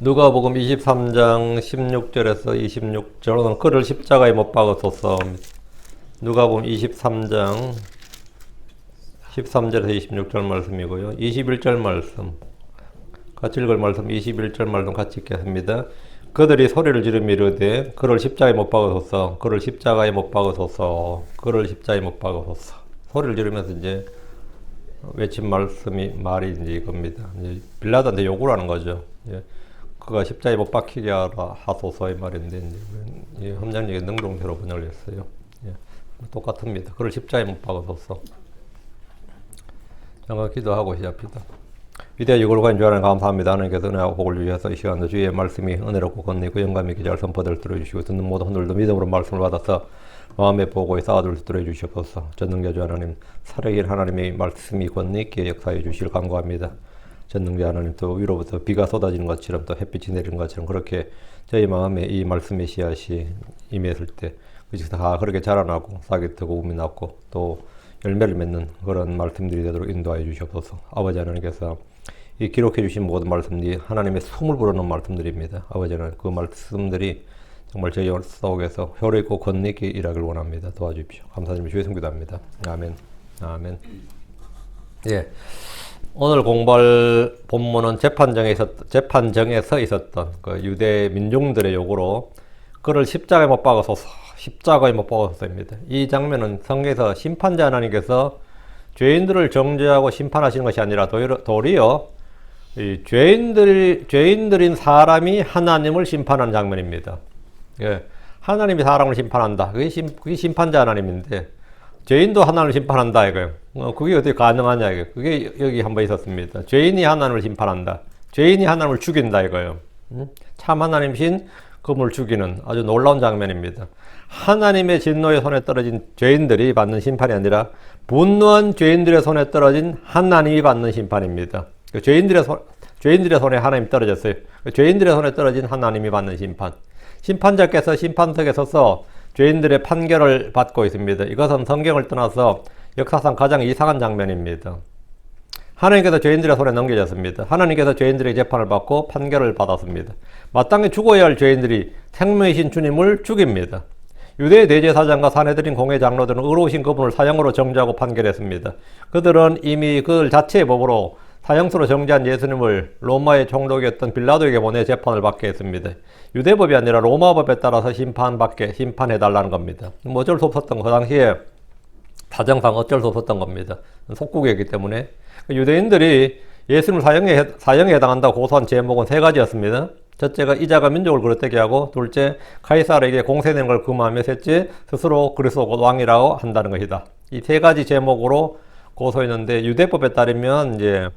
누가복음 23장 16절에서 26절 그를 십자가에 못 박으소서. 누가복음 23장 13절에서 26절 말씀이고요. 21절 말씀 같이 읽을 말씀 21절 말씀 같이 읽겠습니다. 그들이 소리를 지르며 이르되 그를 십자가에 못 박으소서. 그를 십자가에 못 박으소서. 그를 십자가에 못 박으소서. 소리를 지르면서 이제 외친 말이 이제 이겁니다. 이제 빌라도한테 요구를 하는 거죠. 그가 십자가에 못 박히게 하소서 이 말인데 이제 험장역의 능동태로 번역을 했어요. 똑같습니다. 그를 십자가에 못 박으소서. 잠깐 기도하고 시작합니다. 위대한 유골과인 주 하나님 감사합니다. 하나님께서 은혜하고 복을 주셔서 이 시간도 주의 말씀이 은혜롭고 권리고 영감 있게 잘 선포될 들어주시고 듣는 모든 분들도 믿음으로 말씀을 받아서 마음의 보고에 쌓아둘 수 있도록 해주시옵소서. 전능자주 하나님, 살아계신 하나님의 말씀이 권리 있게 역사해 주시길 간구합니다. 전능자 하나님, 또 위로부터 비가 쏟아지는 것처럼 또 햇빛이 내리는 것처럼 그렇게 저희 마음에 이 말씀의 씨앗이 임했을 때 그것이 다 그렇게 자라나고 싹이 트고 우미 났고 또 열매를 맺는 그런 말씀들이 되도록 인도하여 주시옵소서. 아버지 하나님께서 이 기록해 주신 모든 말씀들이 하나님의 숨을 불어넣은 말씀들입니다. 아버지 하나님, 그 말씀들이 정말 저희 속에서 효력있고 권리 있게 일하길 원합니다. 도와주십시오. 감사드리며 주의 성기도합니다. 아멘. 아멘. 예. 오늘 공부할 본문은 재판정에서 있었던 그 유대 민중들의 요구로 그를 십자가에 못 박으소서, 십자가에 못 박으소서입니다. 이 장면은 성경에서 심판자 하나님께서 죄인들을 정죄하고 심판하시는 것이 아니라 도리어 이 죄인들인 사람이 하나님을 심판하는 장면입니다. 예, 하나님이 사람을 심판한다. 그게 심판자 하나님인데 죄인도 하나님을 심판한다 이거예요. 그게 어떻게 가능하냐 이거예요. 그게 여기 한번 있었습니다. 죄인이 하나님을 심판한다. 죄인이 하나님을 죽인다 이거예요. 참 하나님이신 그분을 죽이는 아주 놀라운 장면입니다. 하나님의 진노의 손에 떨어진 죄인들이 받는 심판이 아니라 분노한 죄인들의 손에 떨어진 하나님이 받는 심판입니다. 죄인들의 손에 하나님이 떨어졌어요. 죄인들의 손에 떨어진 하나님이 받는 심판. 심판자께서 심판석에 서서 죄인들의 판결을 받고 있습니다. 이것은 성경을 떠나서 역사상 가장 이상한 장면입니다. 하나님께서 죄인들의 손에 넘겨졌습니다. 하나님께서 죄인들의 재판을 받고 판결을 받았습니다. 마땅히 죽어야 할 죄인들이 생명이신 주님을 죽입니다. 유대 대제사장과 사내들인 공회 장로들은 의로우신 그분을 사형으로 정죄하고 판결했습니다. 그들은 이미 그 자체의 법으로 사형수로 정죄한 예수님을 로마의 총독이었던 빌라도에게 보내 재판을 받게 했습니다. 유대법이 아니라 로마법에 따라서 심판해달라는 겁니다. 뭐 어쩔 수 없었던 그 당시에 사정상 어쩔 수 없었던 겁니다. 속국이었기 때문에. 유대인들이 예수님을 사형에 해당한다고 고소한 제목은 세 가지였습니다. 첫째가 이자가 민족을 그릇되게 하고, 둘째 카이사르에게 공세되는 걸 금하며, 셋째 스스로 그리스도 곧 왕이라고 한다는 것이다. 이 세 가지 제목으로 고소했는데 유대법에 따르면 이제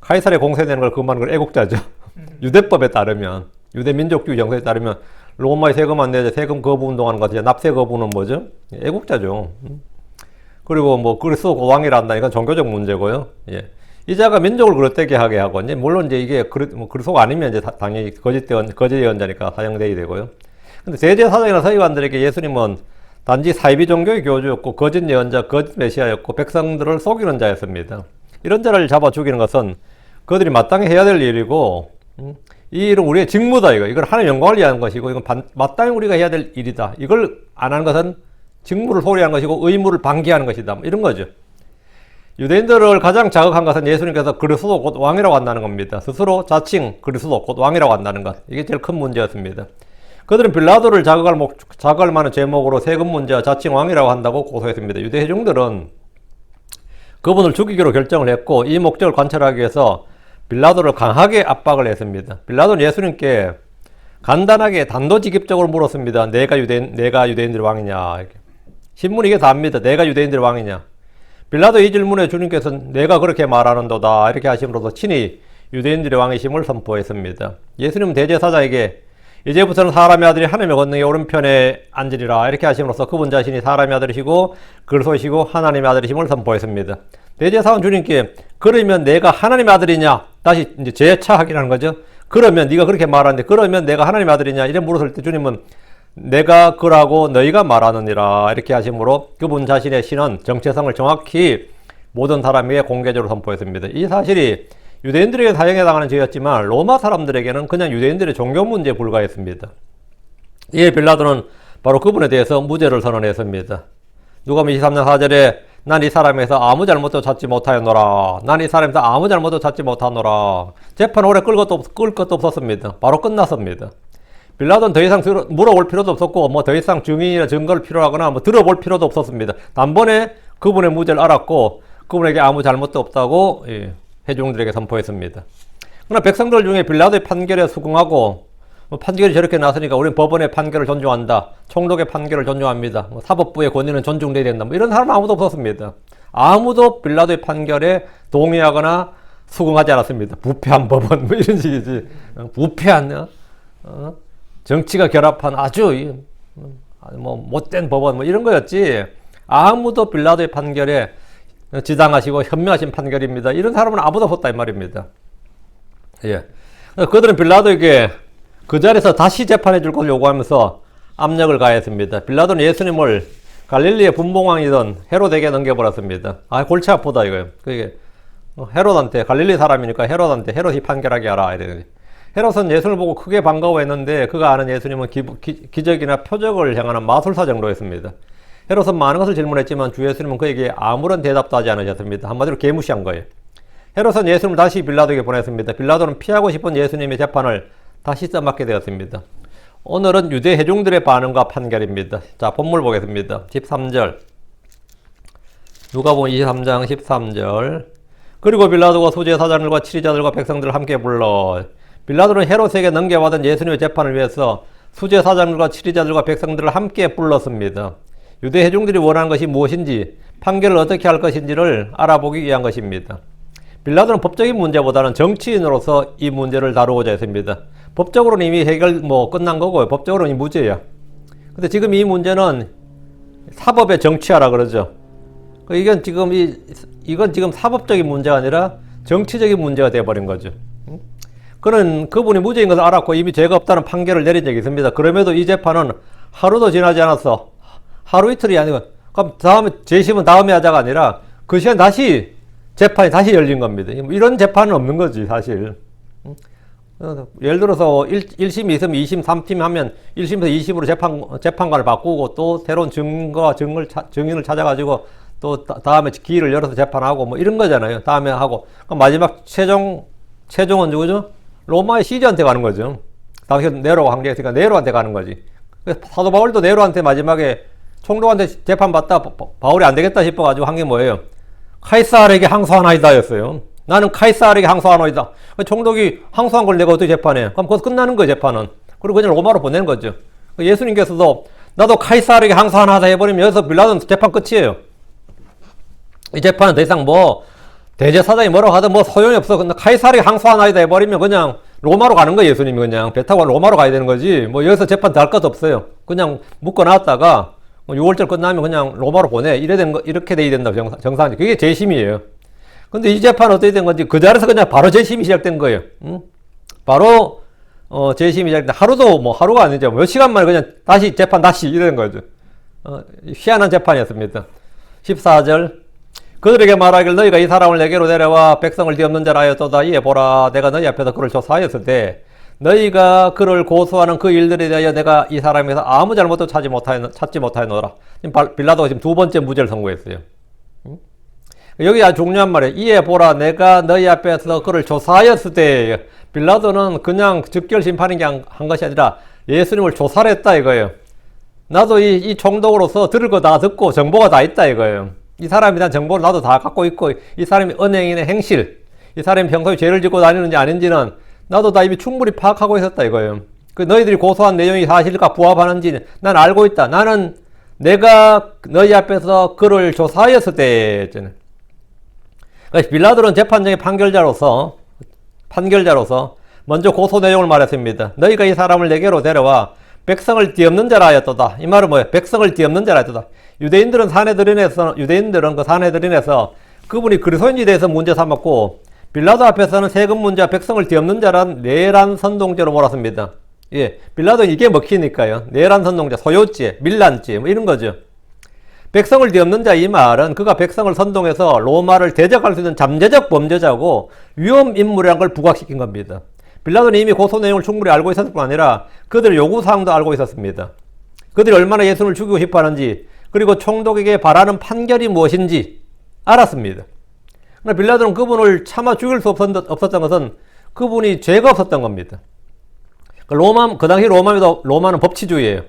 카이사르에 공세되는 걸 금하는 걸 애국자죠. 유대법에 따르면, 유대 민족주의 정서에 따르면 로마에 세금 안 내자 세금 거부 운동하는 거 같아요. 납세 거부는 뭐죠? 애국자죠. 그리고 뭐 그리스도 왕이라 한다. 이건 종교적 문제고요. 예. 이자가 민족을 그릇되게 하게 하고, 이제 물론 이제 이게 그리스도가 아니면 이제 당연히 거짓 예언자니까 사형되게 되고요. 근데 대제사장이나 서기관들에게 예수님은 단지 사이비 종교의 교주였고 거짓 예언자, 거짓 메시아였고 백성들을 속이는 자였습니다. 이런 자를 잡아 죽이는 것은 그들이 마땅히 해야 될 일이고, 이 일은 우리의 직무다 이거. 이건 하나님의 영광을 위한 것이고, 이건 마땅히 우리가 해야 될 일이다. 이걸 안 하는 것은 직무를 소홀히한 것이고 의무를 방기하는 것이다. 뭐 이런 거죠. 유대인들을 가장 자극한 것은 예수님께서 그리스도 곧 왕이라고 한다는 겁니다. 스스로 자칭 그리스도 곧 왕이라고 한다는 것. 이게 제일 큰 문제였습니다. 그들은 빌라도를 자극할 만한 제목으로 세금 문제와 자칭 왕이라고 한다고 고소했습니다. 유대 회중들은 그분을 죽이기로 결정을 했고, 이 목적을 관철하기 위해서 빌라도를 강하게 압박을 했습니다. 빌라도는 예수님께 간단하게 단도직입적으로 물었습니다. 내가 유대인들의 왕이냐. 이렇게. 신문이 이게 답니다. 내가 유대인들의 왕이냐. 빌라도 이 질문에 주님께서는 내가 그렇게 말하는도다 이렇게 하심으로써 친히 유대인들의 왕이심을 선포했습니다. 예수님은 대제사장에게 이제부터는 사람의 아들이 하나님의 권능의 오른편에 앉으리라 이렇게 하심으로써 그분 자신이 사람의 아들이시고 그리스도시고 하나님의 아들이심을 선포했습니다. 대제사장 주님께 그러면 내가 하나님의 아들이냐, 다시 이제 재차하기라는 거죠. 그러면 네가 그렇게 말하는데 그러면 내가 하나님의 아들이냐 이래 물었을 때 주님은 내가 그라고 너희가 말하느니라 이렇게 하심으로 그분 자신의 신은 정체성을 정확히 모든 사람에게 공개적으로 선포했습니다. 이 사실이 유대인들에게 사형에 당하는 죄였지만 로마 사람들에게는 그냥 유대인들의 종교 문제에 불과했습니다. 이에 빌라도는 바로 그분에 대해서 무죄를 선언했습니다. 누가복음 23장 4절에 난 이 사람에서 아무 잘못도 찾지 못하였노라. 난 이 사람에서 아무 잘못도 찾지 못하노라. 재판 오래 끌 것도 없었습니다. 바로 끝났습니다. 빌라도는 더 이상 물어볼 필요도 없었고 뭐 더 이상 증인이나 증거를 필요하거나 뭐 들어볼 필요도 없었습니다. 단번에 그분의 무죄를 알았고 그분에게 아무 잘못도 없다고 회중들에게 선포했습니다. 그러나 백성들 중에 빌라도의 판결에 수긍하고 판결이 저렇게 나서니까 우리는 법원의 판결을 존중한다. 총독의 판결을 존중합니다. 사법부의 권위는 존중돼야 된다. 뭐 이런 사람은 아무도 없었습니다. 아무도 빌라도의 판결에 동의하거나 수긍하지 않았습니다. 부패한 법원 뭐 이런 식이지. 부패한 정치가 결합한 아주 뭐 못된 법원 뭐 이런 거였지. 아무도 빌라도의 판결에 지당하시고 현명하신 판결입니다. 이런 사람은 아무도 없었다 이 말입니다. 예. 그들은 빌라도에게 그 자리에서 다시 재판해 줄 것을 요구하면서 압력을 가했습니다. 빌라도는 예수님을 갈릴리의 분봉왕이던 헤롯에게 넘겨버렸습니다. 아, 골치 아프다 이거예요. 그게 헤롯한테, 갈릴리 사람이니까 헤롯한테 헤롯이 판결하게 하라 이래. 헤롯은 예수님을 보고 크게 반가워했는데 그가 아는 예수님은 기적이나 표적을 향하는 마술사 정도였습니다. 헤롯은 많은 것을 질문했지만 주 예수님은 그에게 아무런 대답도 하지 않으셨습니다. 한마디로 개무시한 거예요. 헤롯은 예수님을 다시 빌라도에게 보냈습니다. 빌라도는 피하고 싶은 예수님의 재판을 다시 써맞게 되었습니다. 오늘은 유대 회중들의 반응과 판결입니다. 자, 본문 보겠습니다. 13절. 누가복음 23장 13절. 그리고 빌라도가 수제사장들과 치리자들과 백성들을 함께 불러 빌라도는 헤롯에게 넘겨받은 예수님의 재판을 위해서 수제사장들과 치리자들과 백성들을 함께 불렀습니다. 유대 회중들이 원하는 것이 무엇인지, 판결을 어떻게 할 것인지를 알아보기 위한 것입니다. 빌라도는 법적인 문제보다는 정치인으로서 이 문제를 다루고자 했습니다. 법적으로는 이미 해결 끝난 거고요. 법적으로는 무죄야. 근데 지금 이 문제는 사법의 정치화라 그러죠. 이건 지금 사법적인 문제가 아니라 정치적인 문제가 되어버린 거죠. 그분이 무죄인 것을 알았고 이미 죄가 없다는 판결을 내린 적이 있습니다. 그럼에도 이 재판은 하루도 지나지 않았어. 하루 이틀이 아니고, 그럼 다음에, 재심은 다음에 하자가 아니라 그 시간 재판이 다시 열린 겁니다. 이런 재판은 없는 거지, 사실. 예를 들어서 1심, 2심, 2심, 3팀 하면 1심에서 2심으로 재판관을 바꾸고 또 새로운 증거와 증인을 찾아가지고 또 다음에 기일을 열어서 재판하고 뭐 이런 거잖아요. 다음에 하고. 그럼 마지막 최종은 누구죠? 로마의 시저한테 가는 거죠. 당시 네로가 황제였으니까 네로한테 가는 거지. 사도 바울도 네로한테 마지막에 총독한테 재판받다 바울이 안 되겠다 싶어가지고 한 게 뭐예요? 카이사르에게 항소하나이다 였어요. 나는 카이사르에게 항소하나이다. 총독이 항소한 걸 내가 어떻게 재판해? 그럼 거기서 끝나는 거예요, 재판은. 그리고 그냥 로마로 보내는 거죠. 예수님께서도 나도 카이사르에게 항소하나이다 해버리면 여기서 빌라도는 재판 끝이에요. 이 재판은 더 이상 대제사장이 뭐라고 하든 소용이 없어. 근데 카이사르에게 항소하나이다 해버리면 그냥 로마로 가는 거예요, 예수님이 그냥. 배 타고 로마로 가야 되는 거지. 여기서 재판 더 할 것도 없어요. 그냥 묶어놨다가 6월절 끝나면 그냥 로마로 보내. 이렇게 돼야 된다, 정상이. 그게 재심이에요. 근데 이 재판은 어떻게 된 건지 그 자리에서 그냥 바로 재심이 시작된 거예요. 바로, 재심이 시작된 하루가 아니죠. 몇 시간 만에 그냥 재판 이런 거죠. 희한한 재판이었습니다. 14절. 그들에게 말하길 너희가 이 사람을 내게로 데려와 백성을 뒤엎는 자라 하였도다. 이에 보라, 내가 너희 앞에서 그를 조사하였을 때 너희가 그를 고소하는 그 일들에 대하여 내가 이 사람에서 아무 잘못도 찾지 못하였노라. 지금 빌라도가 지금 두 번째 무죄를 선고했어요. 여기 아주 중요한 말이에요. 이에 보라, 내가 너희 앞에서 그를 조사하였을 때 빌라도는 그냥 즉결 심판인 한 것이 아니라 예수님을 조사를 했다 이거예요. 나도 이 총독으로서 들을 거 다 듣고 정보가 다 있다 이거예요. 이 사람에 대한 정보를 나도 다 갖고 있고 이 사람이 언행인의 행실, 이 사람이 평소에 죄를 짓고 다니는지 아닌지는 나도 다 이미 충분히 파악하고 있었다 이거예요. 너희들이 고소한 내용이 사실과 부합하는지 난 알고 있다. 나는 내가 너희 앞에서 그를 조사하였을 때 그러니까 빌라도는 재판정의 판결자로서 먼저 고소 내용을 말했습니다. 너희가 이 사람을 내게로 데려와 백성을 뒤엎는 자라 하였도다. 이 말은 뭐예요? 백성을 뒤엎는 자라 하였도다. 유대인들은 그 산헤드린에서 그분이 그리스도인에 대해서 문제 삼았고 빌라도 앞에서는 세금 문제와 백성을 뒤엎는 자란 내란 선동죄로 몰았습니다. 예, 빌라도는 이게 먹히니까요. 내란 선동죄, 소요죄, 밀란죄 이런 거죠. 백성을 뒤엎는 자 이 말은 그가 백성을 선동해서 로마를 대적할 수 있는 잠재적 범죄자고 위험 인물이라는 걸 부각시킨 겁니다. 빌라도는 이미 고소 내용을 충분히 알고 있었을 뿐 아니라 그들의 요구사항도 알고 있었습니다. 그들이 얼마나 예수를 죽이고 싶어 하는지, 그리고 총독에게 바라는 판결이 무엇인지 알았습니다. 그러나 빌라도는 그분을 차마 죽일 수 없었던 것은 그분이 죄가 없었던 겁니다. 그 당시 로마는 법치주의예요.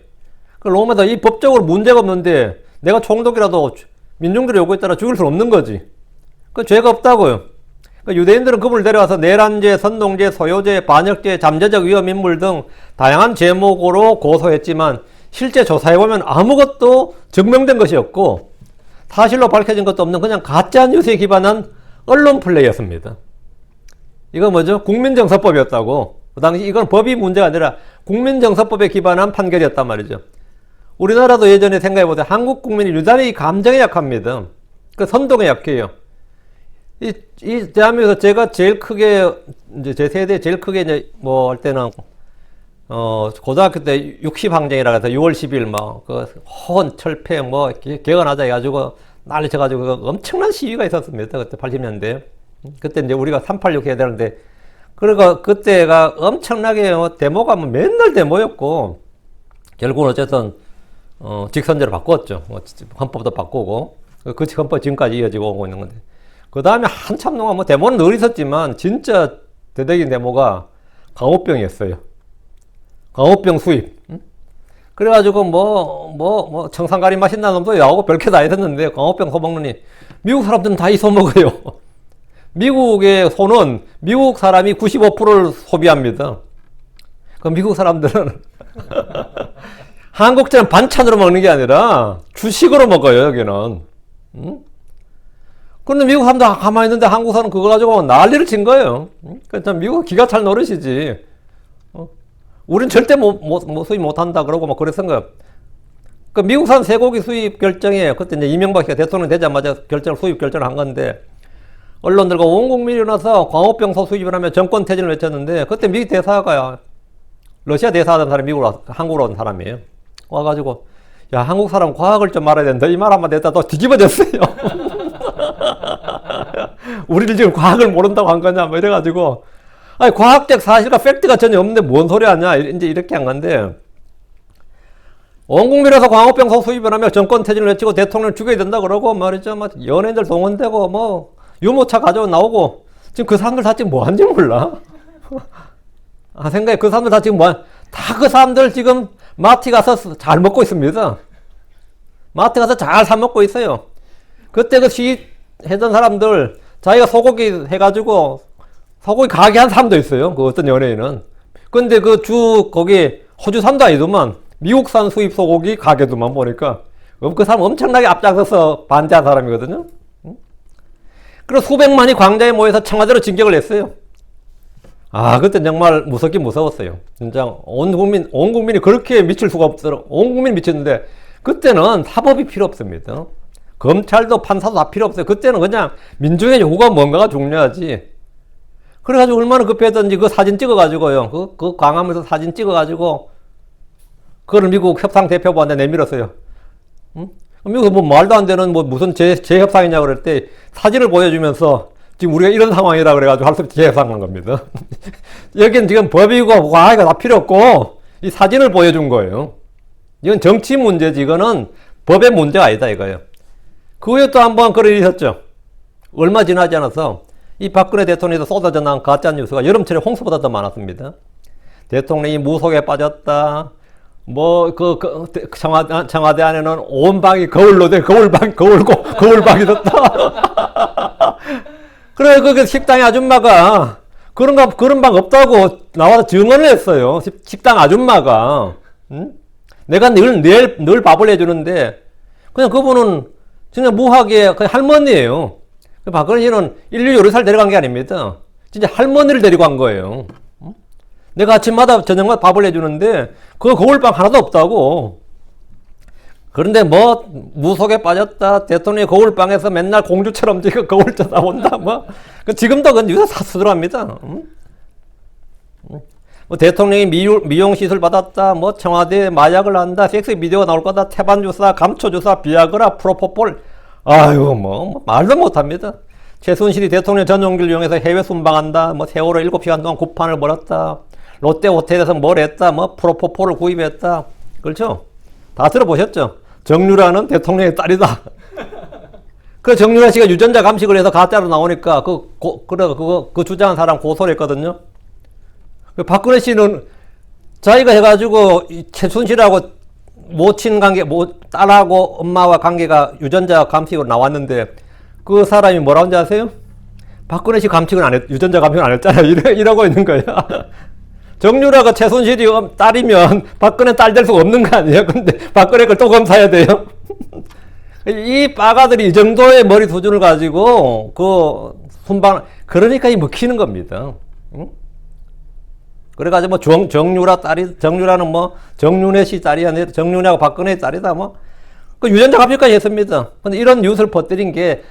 로마에서 이 법적으로 문제가 없는데 내가 총독이라도 민중들의 요구에 따라 죽일 수는 없는 거지. 그 죄가 없다고요. 유대인들은 그분을 데려와서 내란죄, 선동죄, 소요죄, 반역죄, 잠재적 위험 인물 등 다양한 제목으로 고소했지만 실제 조사해보면 아무것도 증명된 것이 없고 사실로 밝혀진 것도 없는 그냥 가짜뉴스에 기반한 언론 플레이였습니다. 이거 뭐죠? 국민정서법이었다고. 그 당시 이건 법이 문제가 아니라 국민정서법에 기반한 판결이었단 말이죠. 우리나라도 예전에 생각해보세요. 한국 국민이 유달리 감정에 약합니다. 그 선동에 약해요. 이 대한민국에서 제가 제일 크게, 이제 제 세대에 제일 크게 이제 뭐 할 때는, 고등학교 때 60항쟁이라 해서 6월 10일 막, 헌, 철폐, 개헌하자 해가지고 난리 쳐가지고 엄청난 시위가 있었습니다. 그때 80년대. 그때 이제 우리가 386 해야 되는데, 그러니까 그때가 엄청나게 데모가 맨날 데모였고, 결국은 어쨌든, 직선제로 바꿨죠. 헌법도 바꾸고, 그 헌법 지금까지 이어지고 오고 있는 건데. 그 다음에 한참 동안 데모는 늘 있었지만, 진짜 대대적인 데모가 광우병이었어요. 광우병 수입. 그래가지고 청산가리 맛있나 놈도 나오고 별게 다 있었는데, 광우병 소먹느니, 미국 사람들은 다 이 소먹어요. 미국의 소는 미국 사람이 95%를 소비합니다. 그 미국 사람들은 한국처럼 반찬으로 먹는 게 아니라 주식으로 먹어요, 여기는. 그런데 미국 사람들 가만히 있는데 한국 사람은 그거 가지고 난리를 친 거예요. 그러니까 미국은 기가 찰 노릇이지. 우린 절대 수입 못한다 그러고 막 그랬던 거예요. 그 미국산 쇠고기 수입 결정에 그때 이제 이명박 씨가 대통령 되자마자 수입 결정을 한 건데, 언론들과 온 국민이 일어나서 광우병 소 수입을 하며 정권 퇴진을 외쳤는데, 그때 미 대사가 러시아 대사하던 사람이 한국으로 온 사람이에요. 와가지고, 야, 한국 사람 과학을 좀 알아야 된다. 이 말 한마디 했다 또 뒤집어졌어요. 우리를 지금 과학을 모른다고 한 거냐, 뭐 이래가지고. 아니, 과학적 사실과 팩트가 전혀 없는데 뭔 소리 하냐. 이제 이렇게 한 건데. 온 국민에서 광우병 소 수입을 하며 정권 퇴진을 외치고 대통령을 죽여야 된다 그러고 말이죠. 연예인들 동원되고 유모차 가지고 나오고, 지금 그 사람들 다 지금 뭐 하는지 몰라. 생각해. 그 사람들 다 지금 다 그 사람들 지금 마트 가서 잘 먹고 있습니다. 마트 가서 잘 사 먹고 있어요. 그때 그 시위 했던 사람들, 자기가 소고기 해가지고, 소고기 가게 한 사람도 있어요. 그 어떤 연예인은. 근데 거기 호주산도 아니더만, 미국산 수입 소고기 가게도만 보니까, 그 사람 엄청나게 앞장서서 반대한 사람이거든요. 그리고 수백만이 광장에 모여서 청와대로 진격을 했어요. 그때 정말 무섭긴 무서웠어요. 진짜 온 국민이 그렇게 미칠 수가 없더라고. 온 국민이 미쳤는데, 그때는 사법이 필요 없습니다. 검찰도 판사도 다 필요 없어요. 그때는 그냥 민중의 요구가 뭔가가 중요하지. 그래가지고 얼마나 급했던지 그 사진 찍어가지고요. 그 광화문에서 사진 찍어가지고, 그걸 미국 협상대표부한테 내밀었어요. 미국 말도 안 되는 무슨 재협상이냐고 그럴 때 사진을 보여주면서 지금 우리가 이런 상황이라 그래가지고 할 수 없이 재협상한 겁니다. 여긴 지금 법이고 과학이 다 필요 없고 이 사진을 보여준 거예요. 이건 정치 문제지, 이거는 법의 문제가 아니다 이거예요. 그 후에 또 한 번 그런 일이 있었죠. 얼마 지나지 않아서 이 박근혜 대통령에서 쏟아져 나온 가짜뉴스가 여름철에 홍수보다 더 많았습니다. 대통령이 무속에 빠졌다. 청와대 안에는 온 방이 거울로 돼. 거울방이 됐다. 그래, 그 식당의 아줌마가 그런 방 없다고 나와서 증언을 했어요. 식당 아줌마가. 응? 내가 늘 밥을 해주는데, 그냥 그분은 진짜 무하게 그냥 할머니예요. 박근혜 씨는 인류 요리사를 데려간 게 아닙니다. 진짜 할머니를 데리고 간 거예요. 내가 아침마다 저녁마다 밥을 해주는데 그 거울방 하나도 없다고. 그런데 무속에 빠졌다, 대통령이 거울방에서 맨날 공주처럼 지금 거울 쳐다본다, 지금도 그건 유사 사수들합니다. 뭐 대통령이 미용 시술 받았다, 뭐 청와대에 마약을 한다, 섹스 비디오가 나올 거다, 태반 주사, 감초 주사, 비아그라, 프로포폴, 아유 뭐 말도 못합니다. 최순실이 대통령 전용기를 이용해서 해외 순방한다, 뭐 세월호 7시간 동안 구판을 벌였다, 롯데 호텔에서 뭘 했다, 뭐 프로포폴을 구입했다, 그렇죠? 다 들어보셨죠? 정유라는 대통령의 딸이다. 그 정유라 씨가 유전자 감식을 해서 가짜로 나오니까 그 주장한 사람 고소를 했거든요. 박근혜 씨는 자기가 해가지고 최순실하고 모친 관계, 딸하고 엄마와 관계가 유전자 감식으로 나왔는데 그 사람이 뭐라고 하는지 아세요? 박근혜 씨 감식은 안 했, 유전자 감식은 안 했잖아요. 이러고 있는 거야. 정유라가 최순실이 딸이면 박근혜 딸 될 수가 없는 거 아니에요? 근데 박근혜 걸 또 검사해야 돼요? 이 빠가들이 이 정도의 머리 수준을 가지고 그러니까 이 먹히는 겁니다. 응? 그래가지고 뭐 정유라는 뭐 정윤회 씨 딸이 아니라 정윤회하고 박근혜의 딸이다 뭐 그 유전자 감식까지 했습니다. 근데 이런 뉴스를 퍼뜨린 게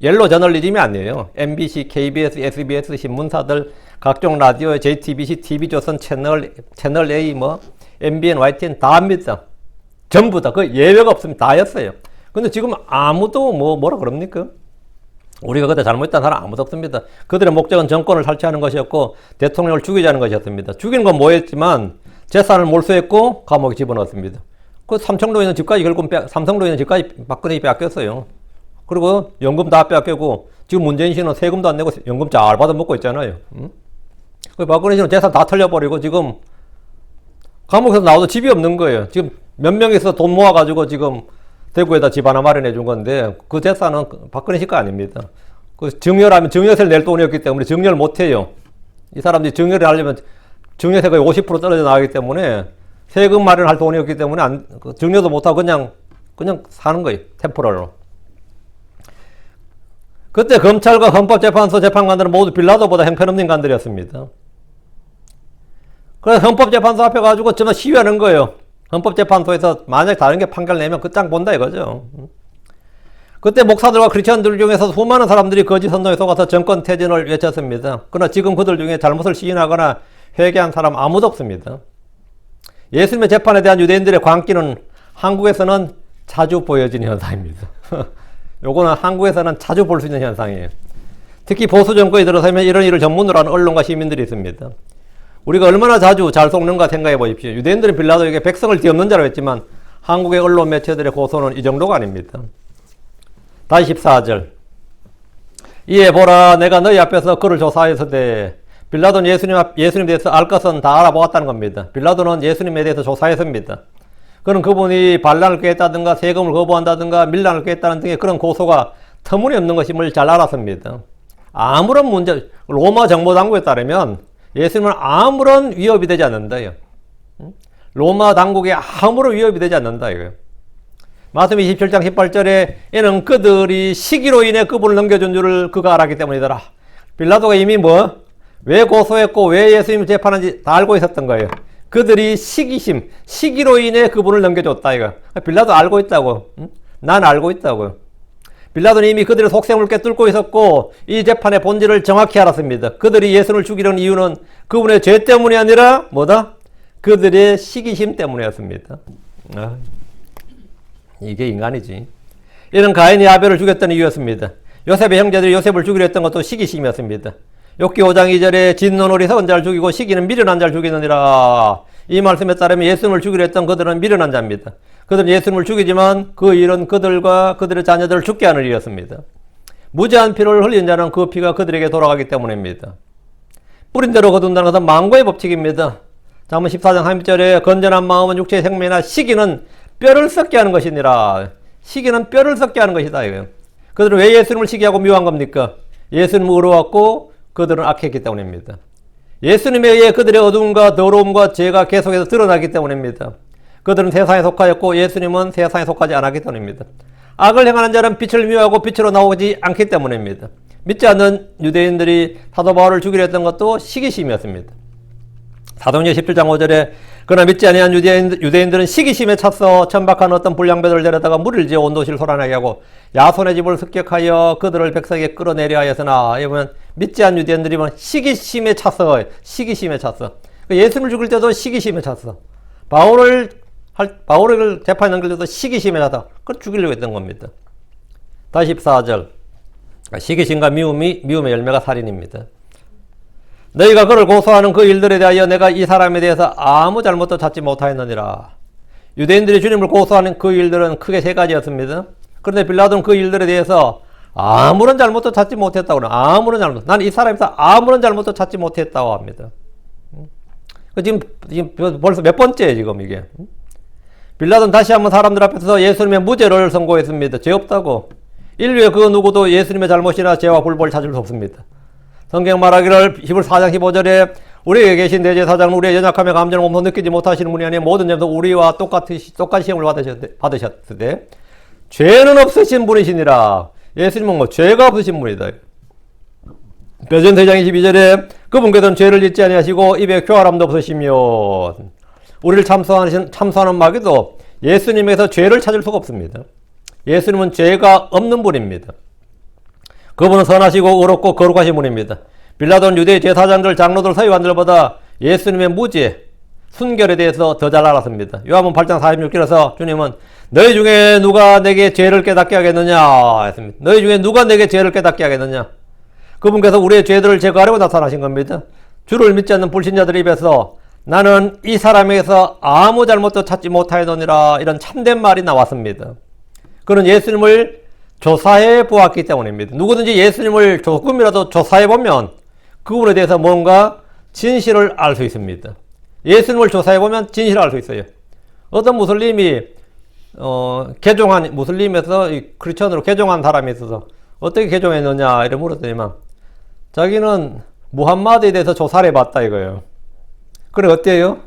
옐로 저널리즘이 아니에요. MBC, KBS, SBS 신문사들, 각종 라디오, JTBC, TV조선 채널 A, 뭐 MBN, YTN 다 합니다. 전부 다 그 예외가 없습니다. 다였어요. 근데 지금 아무도 뭐라 그럽니까? 우리가 그때 잘못했다는 사람 아무도 없습니다. 그들의 목적은 정권을 설치하는 것이었고 대통령을 죽이자는 것이었습니다. 죽이는 건 뭐였지만 재산을 몰수했고 감옥에 집어넣었습니다. 그 삼성도에 있는 집까지 결국 삼성도에 있는 집까지 박근혜 빼앗겼어요. 그리고 연금 다 빼앗겼고 지금 문재인 씨는 세금도 안 내고 연금 잘 받아 먹고 있잖아요. 응? 그 박근혜 씨는 재산 다 털려버리고 지금 감옥에서 나와도 집이 없는 거예요. 지금 몇 명이서 돈 모아가지고 지금 대구에다 집 하나 마련해 준 건데 그 재산은 박근혜 씨 거 아닙니다. 그 증여라면 증여세를 낼 돈이었기 때문에 증여를 못 해요. 이 사람들이 증여를 하려면 증여세가 50% 떨어져 나가기 때문에 세금 마련할 돈이었기 때문에 증여도 못 하고 그냥 사는 거예요. 템포럴로. 그때 검찰과 헌법재판소 재판관들은 모두 빌라도보다 형편없는 인간들이었습니다. 그래서 헌법재판소 앞에 가지고 정말 시위하는 거예요. 헌법재판소에서 만약 다른 게 판결 내면 그 땅 본다 이거죠. 그때 목사들과 크리스천들 중에서 수많은 사람들이 거짓 선동에 속아서 정권 퇴진을 외쳤습니다. 그러나 지금 그들 중에 잘못을 시인하거나 회개한 사람 아무도 없습니다. 예수님의 재판에 대한 유대인들의 광기는 한국에서는 자주 보여지는 현상입니다. 요거는 한국에서는 자주 볼 수 있는 현상이에요. 특히 보수 정권이 들어서면 이런 일을 전문으로 하는 언론과 시민들이 있습니다. 우리가 얼마나 자주 잘 속는가 생각해 보십시오. 유대인들은 빌라도에게 백성을 뒤엎는 자로 했지만 한국의 언론 매체들의 고소는 이 정도가 아닙니다. 다시 14절. 이에 보라 내가 너희 앞에서 그를 조사하였으되 빌라도는 예수님에 대해서 알 것은 다 알아보았다는 겁니다. 빌라도는 예수님에 대해서 조사했습니다. 그는 그분이 반란을 꾀했다든가 세금을 거부한다든가 밀란을 꾀했다는 등의 그런 고소가 터무니없는 것임을 잘 알았습니다. 아무런 문제, 로마 정보당국에 따르면 예수님은 아무런 위협이 되지 않는다요. 로마 당국에 아무런 위협이 되지 않는다 이거예요. 마태복음 27장 18절에 이는 그들이 시기로 인해 그분을 넘겨준 줄을 그가 알았기 때문이더라. 빌라도가 이미 왜 고소했고 왜 예수님을 재판한지 다 알고 있었던 거예요. 그들이 시기로 인해 그분을 넘겨줬다 이거. 빌라도 알고 있다고. 난 알고 있다고요. 빌라도는 이미 그들의 속셈을 꿰뚫고 있었고 이 재판의 본질을 정확히 알았습니다. 그들이 예수를 죽이려는 이유는 그분의 죄 때문이 아니라 그들의 시기심 때문이었습니다. 이게 인간이지. 이는 가인이 아벨을 죽였던 이유였습니다. 요셉의 형제들이 요셉을 죽이려 했던 것도 시기심이었습니다. 욥기 5장 2절에 진노놀이 선 자를 죽이고 시기는 미련한 자를 죽이느니라. 이 말씀에 따르면 예수님을 죽이려 했던 그들은 미련한 자입니다. 그들은 예수님을 죽이지만 그 일은 그들과 그들의 자녀들을 죽게 하는 일이었습니다. 무죄한 피를 흘린 자는 그 피가 그들에게 돌아가기 때문입니다. 뿌린 대로 거둔다는 것은 망고의 법칙입니다. 잠언 14장 30절에 건전한 마음은 육체의 생명이나 시기는 뼈를 썩게 하는 것이니라. 시기는 뼈를 썩게 하는 것이다 이거예요. 그들은 왜 예수님을 시기하고 미워한 겁니까? 예수님은 의로웠고 그들은 악했기 때문입니다. 예수님에 의해 그들의 어두움과 더러움과 죄가 계속해서 드러나기 때문입니다. 그들은 세상에 속하였고 예수님은 세상에 속하지 않았기 때문입니다. 악을 행하는 자는 빛을 미워하고 빛으로 나오지 않기 때문입니다. 믿지 않는 유대인들이 사도 바울을 죽이려 했던 것도 시기심이었습니다. 사도행전 17장 5절에 그러나 믿지 아니한 유대인들은 시기심에 찼어 천박한 어떤 불량배들을 데려다가 물을 지어 온도실 소란하게 하고 야손의 집을 습격하여 그들을 백성에게 끌어내려 하였으나 이보면 믿지 않은 유대인들이 시기심에 찼어. 시기심에 찼어. 예수님을 죽일 때도 시기심에 찼어. 바울을 재판에 넘길 때도 시기심에 찼다. 그걸 죽이려고 했던 겁니다. 다시 14절. 시기심과 미움의 열매가 살인입니다. 너희가 그를 고소하는 그 일들에 대하여 내가 이 사람에 대해서 아무 잘못도 찾지 못하였느니라. 유대인들이 주님을 고소하는 그 일들은 크게 세 가지였습니다. 그런데 빌라도는 그 일들에 대해서 아무런 잘못도 찾지 못했다고 그래요. 아무런 잘못. 난 이 사람에서 아무런 잘못도 찾지 못했다고 합니다. 지금 벌써 몇 번째예요, 지금 이게. 빌라도는 다시 한번 사람들 앞에서 예수님의 무죄를 선고했습니다. 죄 없다고. 인류의 그 누구도 예수님의 잘못이나 죄와 불법을 찾을 수 없습니다. 성경 말하기를 히브리서 4장 15절에 우리에게 계신 대제사장은 우리의 연약함에 감정을 몸소 느끼지 못하시는 분이 아니라 모든 점에서 우리와 똑같이 시험을 받으셨을 때 죄는 없으신 분이시니라. 예수님은 죄가 없으신 분이다. 베드로전 3장 22절에 그분께서는 죄를 짓지 아니하시고 입에 교활함도 없으시며 우리를 참소하는 마귀도 예수님에서 죄를 찾을 수가 없습니다. 예수님은 죄가 없는 분입니다. 그분은 선하시고 의롭고 거룩하신 분입니다. 빌라도는 유대 제사장들, 장로들, 서기관들보다 예수님의 무죄, 순결에 대해서 더 잘 알았습니다. 요한복음 8장 46절에서 주님은 너희 중에 누가 내게 죄를 깨닫게 하겠느냐 했습니다. 너희 중에 누가 내게 죄를 깨닫게 하겠느냐. 그분께서 우리의 죄들을 제거하려고 나타나신 겁니다. 주를 믿지 않는 불신자들 입에서 나는 이 사람에게서 아무 잘못도 찾지 못하였느니라 이런 참된 말이 나왔습니다. 그는 예수님을 조사해 보았기 때문입니다. 누구든지 예수님을 조금이라도 조사해 보면 그분에 대해서 뭔가 진실을 알 수 있습니다. 예수님을 조사해 보면 진실을 알 수 있어요. 어떤 무슬림이 무슬림에서 크리스천으로 개종한 사람이 있어서 어떻게 개종했느냐 이렇게 물었더니만 자기는 무함마드에 대해서 조사를 해봤다 이거예요. 그래 어때요?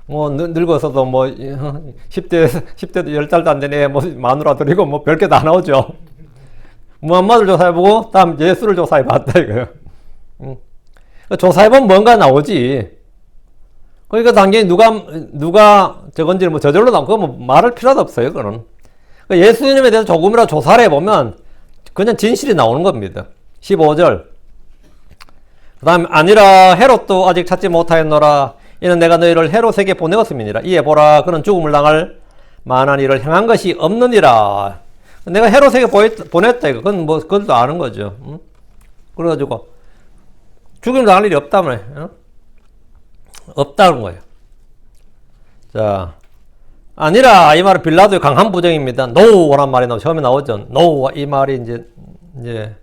뭐 늙어서도 뭐 10대도 10달도 안 되네 뭐 마누라 들이고 뭐 별게 다 나오죠. 무함마드를 조사해보고 다음 예수를 조사해봤다 이거예요. 조사해보면 뭔가 나오지. 그러니까 당연히 누가 저건지 뭐 저절로 나오고 뭐 말할 필요도 없어요. 그거는 예수님에 대해서 조금이라도 조사를 해보면 그냥 진실이 나오는 겁니다. 15절. 그 다음 아니라 헤롯도 아직 찾지 못하였노라. 이는 내가 너희를 헤롯에게 보내었음이니라. 이에 보라 그는 죽음을 당할 만한 일을 행한 것이 없느니라. 내가 헤롯에게 보냈다 이거. 그건 뭐 그것도 아는 거죠. 응? 그래가지고 죽음을 당할 일이 없다며. 응? 없다는 거예요. 자, 아니라 이 말은 빌라도의 강한 부정입니다. 노라는 말이 처음에 나오죠. 노 이 말이 이제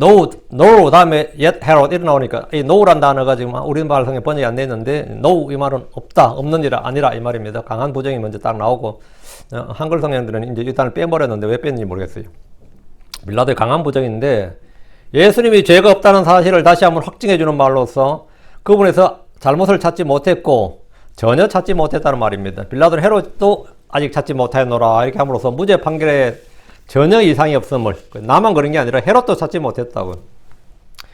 no 다음에 yet Herod 이렇게 나오니까 이 no란 단어가 지금 우리 발성에 번역이 안 됐는데 no 이 말은 없다, 없느니라, 아니라 이 말입니다. 강한 부정이 먼저 딱 나오고 한글 성경들은 이제 이 단어를 빼버렸는데 왜 뺐는지 모르겠어요. 빌라도의 강한 부정인데 예수님이 죄가 없다는 사실을 다시 한번 확증해 주는 말로서 그분에서 잘못을 찾지 못했고 전혀 찾지 못했다는 말입니다. 빌라도는 헤롯도 아직 찾지 못하였노라 이렇게 함으로써 무죄 판결에 전혀 이상이 없음을, 나만 그런 게 아니라 헤롯도 찾지 못했다고.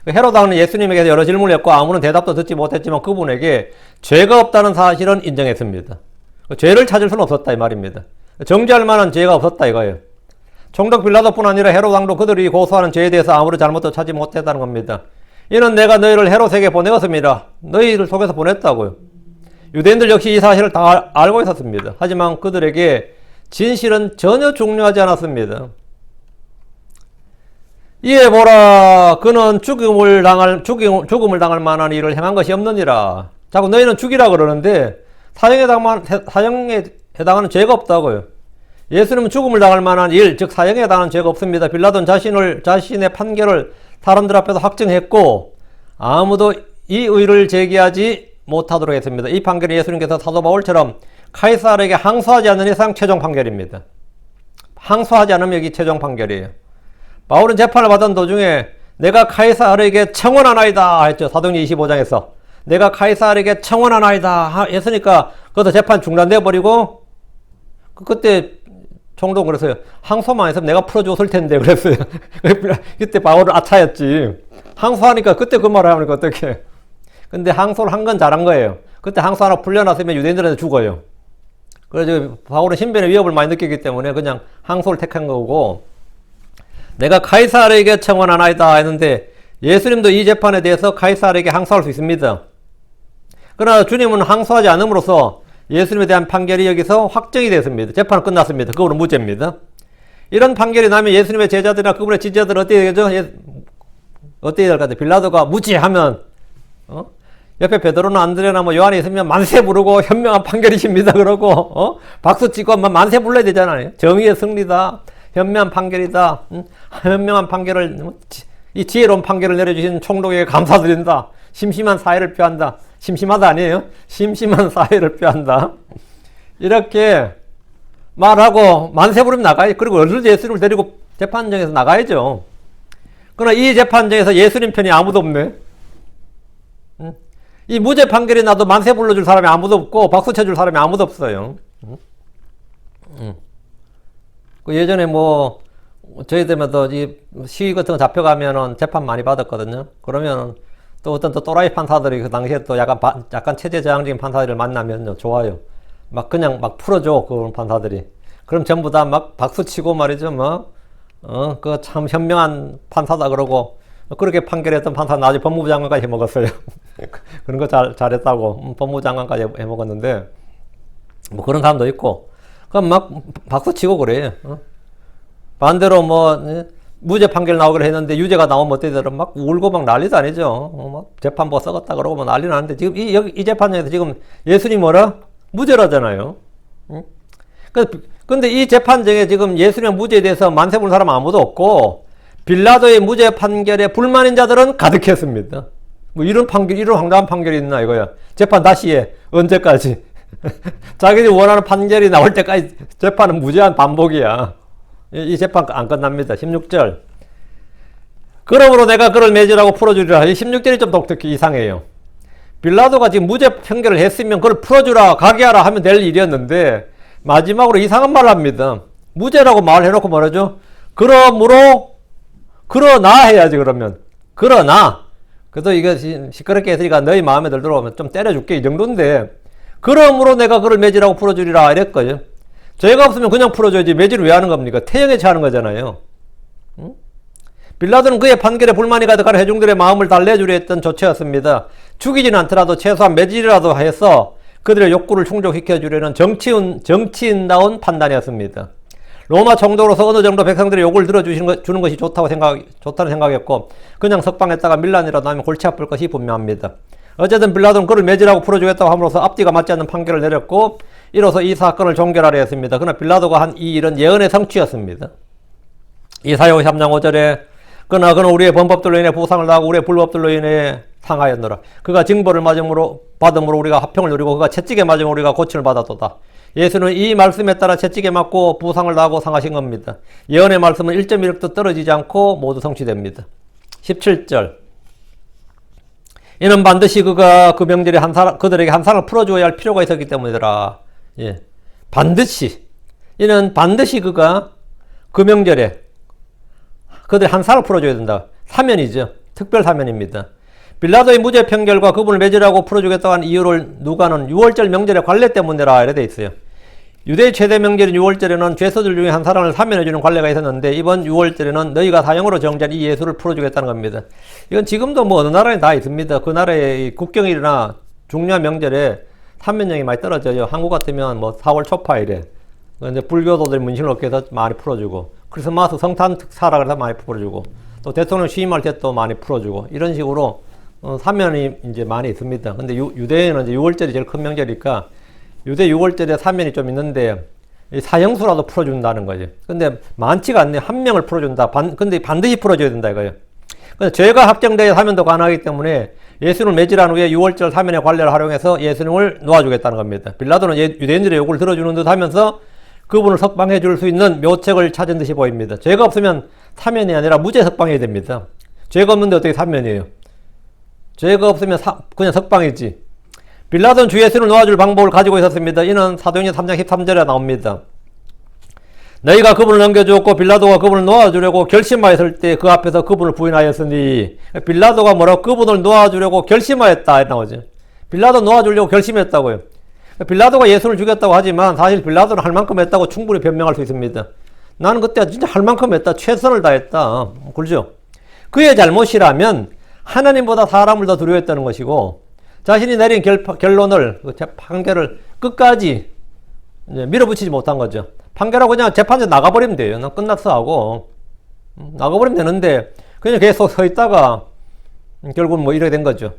헤롯왕은 예수님에게 여러 질문을 했고 아무런 대답도 듣지 못했지만 그분에게 죄가 없다는 사실은 인정했습니다. 죄를 찾을 수는 없었다 이 말입니다. 정죄할 만한 죄가 없었다 이거예요. 총독 빌라도뿐 아니라 헤롯왕도 그들이 고소하는 죄에 대해서 아무런 잘못도 찾지 못했다는 겁니다. 이는 내가 너희를 헤롯에게 보내었습니다. 너희를 속에서 보냈다고요. 유대인들 역시 이 사실을 다 알고 있었습니다. 하지만 그들에게 진실은 전혀 중요하지 않았습니다. 이에 보라 그는 죽음을 당할 만한 일을 행한 것이 없느니라. 자꾸 너희는 죽이라 그러는데 사형에 해당하는 죄가 없다고요. 예수님은 죽음을 당할 만한 일, 즉 사형에 해당하는 죄가 없습니다. 빌라도는 자신의 판결을 사람들 앞에서 확증했고 아무도 이 의를 제기하지 못하도록 했습니다. 이 판결은 예수님께서 사도 바울처럼 카이사르에게 항소하지 않는 이상 최종 판결입니다. 항소하지 않으면 여기 최종 판결이에요. 바울은 재판을 받은 도중에 내가 카이사르에게 청원하나이다 했죠. 사도행전 25장에서 내가 카이사르에게 청원하나이다 했으니까 그것도 재판 중단되어 버리고 그때 총독은 그랬어요. 항소만 했으면 내가 풀어줬을 텐데 그랬어요. 그때 바울은 아차였지. 항소하니까 그때 그 말을 하니까 어떡해. 근데 항소를 한 건 잘한 거예요. 그때 항소 하나 풀려났으면 유대인들한테 죽어요. 그래서 바울은 신변의 위협을 많이 느끼기 때문에 그냥 항소를 택한 거고, 내가 카이사르에게 청원하나이다 했는데 예수님도 이 재판에 대해서 카이사르에게 항소할 수 있습니다. 그러나 주님은 항소하지 않음으로써 예수님에 대한 판결이 여기서 확정이 됐습니다. 재판은 끝났습니다. 그거는 무죄입니다. 이런 판결이 나면 예수님의 제자들이나 그분의 지지자들은 어떻게 되죠? 어떻게 될 것 같아요? 빌라도가 무죄하면 옆에 베드로나 안드레나 뭐 요한이 있으면 만세 부르고 현명한 판결이십니다 그러고 박수 치고 만세 불러야 되잖아요. 정의의 승리다, 현명한 판결이다, 현명한 판결을, 이 지혜로운 판결을 내려주신 총독에게 감사드린다, 심심한 사회를 표한다. 심심하다 아니에요? 심심한 사회를 표한다. 이렇게 말하고 만세 부르면 나가요. 그리고 얼른 예수님을 데리고 재판정에서 나가야죠. 그러나 이 재판정에서 예수님 편이 아무도 없네. 이 무죄 판결이 나도 만세 불러줄 사람이 아무도 없고 박수 쳐줄 사람이 아무도 없어요. 그 예전에 뭐 저희들마다 이 시위 같은 거 잡혀가면은 재판 많이 받았거든요. 그러면 또 어떤 또 또라이 판사들이 그 당시에 또 약간 체제 저항적인 판사들을 만나면요, 좋아요. 막 그냥 막 풀어줘, 그런 판사들이. 그럼 전부 다 막 박수 치고 말이죠, 그 참 현명한 판사다 그러고, 그렇게 판결했던 판사 나중에 법무부 장관까지 해먹었어요. 그런 거 잘했다고 법무부 장관까지 해먹었는데, 뭐 그런 사람도 있고, 그럼 막 박수 치고 그래요. 반대로 무죄 판결 나오기로 했는데 유죄가 나오면 어떻게 되더라? 막 울고 막 난리도 아니죠. 막 재판부 썩었다 그러고 막 난리 나는데 지금 이 재판장에서 지금 예수님 뭐라? 무죄라잖아요. 근데 이 재판정에 지금 예수님의 무죄에 대해서 만세 부른 사람 아무도 없고 빌라도의 무죄 판결에 불만인 자들은 가득했습니다. 뭐 이런 황당한 판결이 있나 이거야. 재판 다시 해. 언제까지? 자기들이 원하는 판결이 나올 때까지 재판은 무제한 반복이야. 이 재판 안 끝납니다. 16절. 그러므로 내가 그를 매질하고 풀어주리라. 이 16절이 좀 독특히 이상해요. 빌라도가 지금 무죄 판결을 했으면 그걸 풀어주라, 가게 하라 하면 될 일이었는데 마지막으로 이상한 말을 합니다. 무죄라고 말해놓고 말하죠. 그러나 해야지. 그러면 그러나 그래도 이거 시끄럽게 했으니까 너희 마음에 들도록 좀 때려줄게 이 정도인데, 그러므로 내가 그를 매질하고 풀어주리라 이랬거든요. 죄가 없으면 그냥 풀어줘야지 매질을 왜 하는 겁니까? 태형에 처하는 거잖아요. 빌라도는 그의 판결에 불만이 가득한 회중들의 마음을 달래주려 했던 조처였습니다. 죽이지는 않더라도 최소한 매질이라도 해서 그들의 욕구를 충족시켜주려는 정치인다운 판단이었습니다. 로마 총독으로서 어느 정도 백성들의 욕을 들어주는 것이 좋다는 생각이었고, 그냥 석방했다가 밀란이라도 하면 골치 아플 것이 분명합니다. 어쨌든 빌라도는 그를 매질하고 풀어주겠다고 함으로써 앞뒤가 맞지 않는 판결을 내렸고, 이로써 이 사건을 종결하려 했습니다. 그러나 빌라도가 한 이 일은 예언의 성취였습니다. 이사야 53장 5절에 그러나 그는 우리의 범법들로 인해 보상을 당하고 우리의 불법들로 인해 상하였노라. 그가 징벌을 받음으로 우리가 화평을 누리고 그가 채찍에 맞음으로 우리가 고침을 받았도다. 예수는 이 말씀에 따라 채찍에 맞고 부상을 당하고 상하신 겁니다. 예언의 말씀은 1.1도 떨어지지 않고 모두 성취됩니다. 17절. 이는 반드시 그가 그 명절에 그들에게 한 사람을 풀어주어야 할 필요가 있었기 때문이더라. 예. 이는 반드시 그가 그 명절에 그들 한 사람을 풀어줘야 된다. 사면이죠. 특별 사면입니다. 빌라도의 무죄 판결과 그분을 매질하고 풀어주겠다고 한 이유를 누가는 6월절 명절의 관례 때문이라 이래 돼 있어요. 유대의 최대 명절인 6월절에는 죄수들 중에 한 사람을 사면해주는 관례가 있었는데, 이번 6월절에는 너희가 사형으로 정죄한 이 예수를 풀어주겠다는 겁니다. 이건 지금도 뭐 어느 나라에 다 있습니다. 그 나라의 국경일이나 중요한 명절에 사면령이 많이 떨어져요. 한국 같으면 뭐 4월 초파일에 근데 불교도들이 문신을 얻게 해서 많이 풀어주고, 크리스마스 성탄 특사라 그래서 많이 풀어주고, 또 대통령 취임할 때 또 많이 풀어주고, 이런 식으로 사면이 이제 많이 있습니다. 근데 유대인은 이제 6월절이 제일 큰 명절이니까 유대 6월절에 사면이 좀 있는데 사형수라도 풀어준다는 거죠. 근데 많지가 않네. 한 명을 풀어준다. 근데 반드시 풀어줘야 된다 이거예요. 근데 죄가 확정돼야 사면도 가능하기 때문에 예수를 매질한 후에 6월절 사면의 관례를 활용해서 예수님을 놓아주겠다는 겁니다. 빌라도는 유대인들의 요구를 들어주는 듯 하면서 그분을 석방해 줄 수 있는 묘책을 찾은 듯이 보입니다. 죄가 없으면 사면이 아니라 무죄 석방해야 됩니다. 죄가 없는데 어떻게 사면이에요? 죄가 없으면 그냥 석방이지. 빌라도는 주 예수를 놓아줄 방법을 가지고 있었습니다. 이는 사도행전 3장 13절에 나옵니다. 너희가 그분을 넘겨주었고 빌라도가 그분을 놓아주려고 결심하였을 때 그 앞에서 그분을 부인하였으니 빌라도가 뭐라고 그분을 놓아주려고 결심하였다 나오죠. 빌라도 놓아주려고 결심했다고요. 빌라도가 예수를 죽였다고 하지만 사실 빌라도는 할 만큼 했다고 충분히 변명할 수 있습니다. 나는 그때 진짜 할 만큼 했다. 최선을 다했다. 그렇죠? 그의 잘못이라면 하나님보다 사람을 더 두려워했다는 것이고 자신이 내린 결론을 판결을 끝까지 밀어붙이지 못한 거죠. 판결하고 그냥 재판에 나가버리면 돼요. 난 끝났어 하고 나가버리면 되는데 그냥 계속 서 있다가 결국은 뭐 이렇게 된 거죠.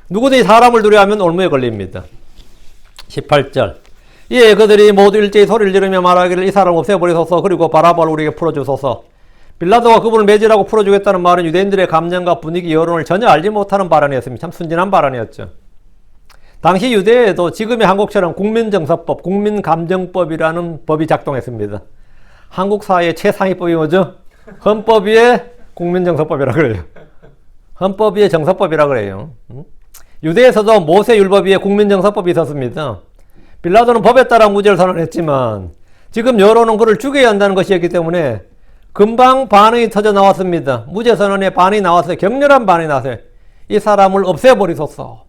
누구든지 사람을 두려워하면 올무에 걸립니다. 18절 이에 그들이 모두 일제히 소리를 지르며 말하기를 이 사람을 없애버리소서 그리고 바라바를 우리에게 풀어주소서. 빌라도가 그분을 매질하고 풀어주겠다는 말은 유대인들의 감정과 분위기 여론을 전혀 알지 못하는 발언이었습니다. 참 순진한 발언이었죠. 당시 유대에도 지금의 한국처럼 국민정서법, 국민감정법이라는 법이 작동했습니다. 한국 사회의 최상위법이 뭐죠? 헌법 위에 국민정서법이라 그래요. 헌법 위에 정서법이라 그래요. 유대에서도 모세율법 위에 국민정서법이 있었습니다. 빌라도는 법에 따라 무죄를 선언했지만 지금 여론은 그를 죽여야 한다는 것이었기 때문에 금방 반응이 터져 나왔습니다. 무죄 선언에 반응이 나왔어요. 격렬한 반응이 나왔어요. 이 사람을 없애버리소서.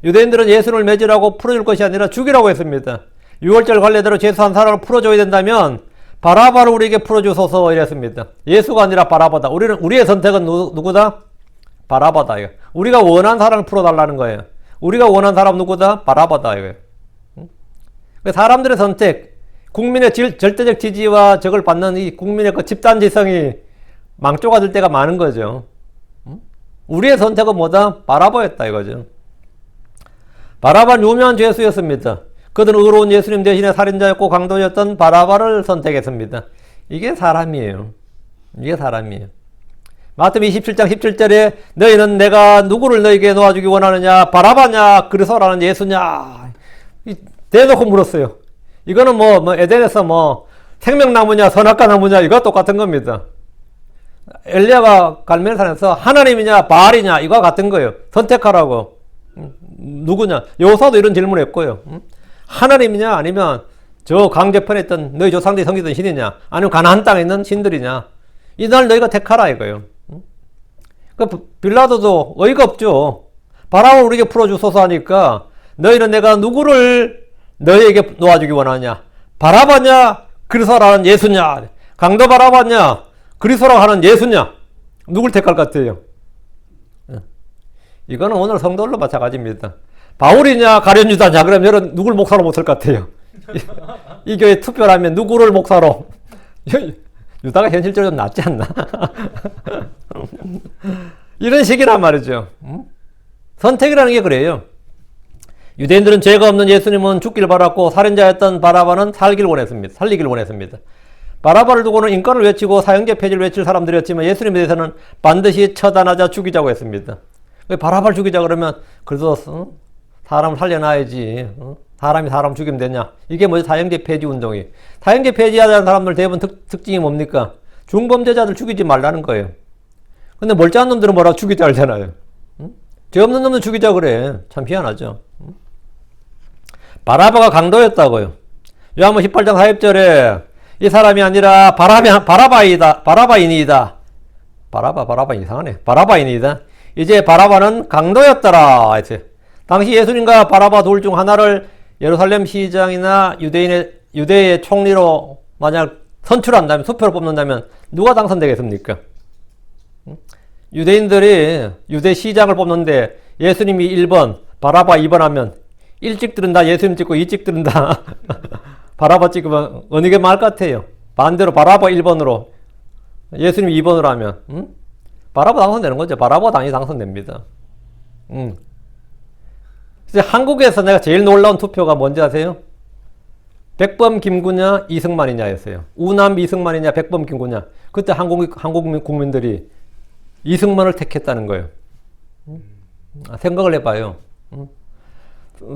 유대인들은 예수를 매질하고 풀어줄 것이 아니라 죽이라고 했습니다. 6월절 관례대로 죄수한 사람을 풀어줘야 된다면 바라바를 우리에게 풀어주소서 이랬습니다. 예수가 아니라 바라바다. 우리의 선택은 누구다? 바라바다. 이거. 우리가 원한 사람을 풀어달라는 거예요. 우리가 원한 사람 누구다? 바라바다. 이거예요. 사람들의 선택, 국민의 절대적 지지와 적을 받는 이 국민의 그 집단지성이 망조가 될 때가 많은 거죠. 우리의 선택은 뭐다? 바라바였다 이거죠. 바라바는 유명한 죄수였습니다. 그들은 의로운 예수님 대신에 살인자였고 강도였던 바라바를 선택했습니다. 이게 사람이에요. 이게 사람이에요. 마태복음 27장 17절에 너희는 내가 누구를 너희에게 놓아주기 원하느냐? 바라바냐? 그리스도라는 예수냐? 대놓고 물었어요. 이거는 뭐 에덴에서 생명나무냐 선악과 나무냐 이거 똑같은 겁니다. 엘리야가 갈멜산에서 하나님이냐 바알이냐 이거 같은 거예요. 선택하라고. 누구냐? 여호사도 이런 질문을 했고요. 하나님이냐 아니면 저 강제편에 있던 너희 조상들이 섬기던 신이냐 아니면 가나안 땅에 있는 신들이냐 이날 너희가 택하라 이거예요. 빌라도도 어이가 없죠. 바라바를 우리에게 풀어주소서 하니까 너희는 내가 누구를 너희에게 놓아주기 원하냐? 바라바냐? 그리스도라는 예수냐? 강도 바라바냐? 그리스도라고 하는 예수냐? 누굴 택할 것 같아요? 이거는 오늘 성도들로 마찬가지입니다. 바울이냐? 가룟유다냐? 그럼 여러분 누굴 목사로 못할 것 같아요? 이 교회 투표를 하면 누구를 목사로? 유다가 현실적으로 좀 낫지 않나? 이런 식이란 말이죠. 선택이라는 게 그래요. 유대인들은 죄가 없는 예수님은 죽기를 바랐고 살인자였던 바라바는 살기를 원했습니다. 바라바를 두고는 인권을 외치고 사형제 폐지를 외칠 사람들이었지만 예수님에 대해서는 반드시 처단하자 죽이자고 했습니다. 바라바를 죽이자 그러면 그래도 사람을 살려놔야지. 사람이 사람 죽이면 되냐. 이게 뭐죠? 사형제 폐지 운동이. 사형제 폐지하자는 사람들 대부분 특징이 뭡니까? 중범죄자들 죽이지 말라는 거예요. 근데 멀쩡한 놈들은 뭐라고 죽이자 하잖아요. 죄 없는 놈은 죽이자 그래. 참 희한하죠. 바라바가 강도였다고요. 요한복음 18장 40절에 이 사람이 아니라 바라바인이다. 바라바 이상하네. 바라바인이다. 이제 바라바는 강도였더라. 당시 예수님과 바라바 둘 중 하나를 예루살렘 시장이나 유대의 총리로 만약 선출한다면, 수표를 뽑는다면 누가 당선되겠습니까? 유대인들이 유대 시장을 뽑는데 예수님이 1번, 바라바 2번 하면 일찍 들은다 예수님 찍고 일찍 들은다 바라바 찍으면 어느 게 나을 것 같아요? 반대로 바라바 1번으로 예수님 2번으로 하면 바라바 당선되는 거죠. 바라바 당연히 당선됩니다. 한국에서 내가 제일 놀라운 투표가 뭔지 아세요? 백범 김구냐 이승만이냐였어요. 우남 이승만이냐 백범 김구냐. 그때 한국 국민들이 이승만을 택했다는 거예요. 생각을 해봐요.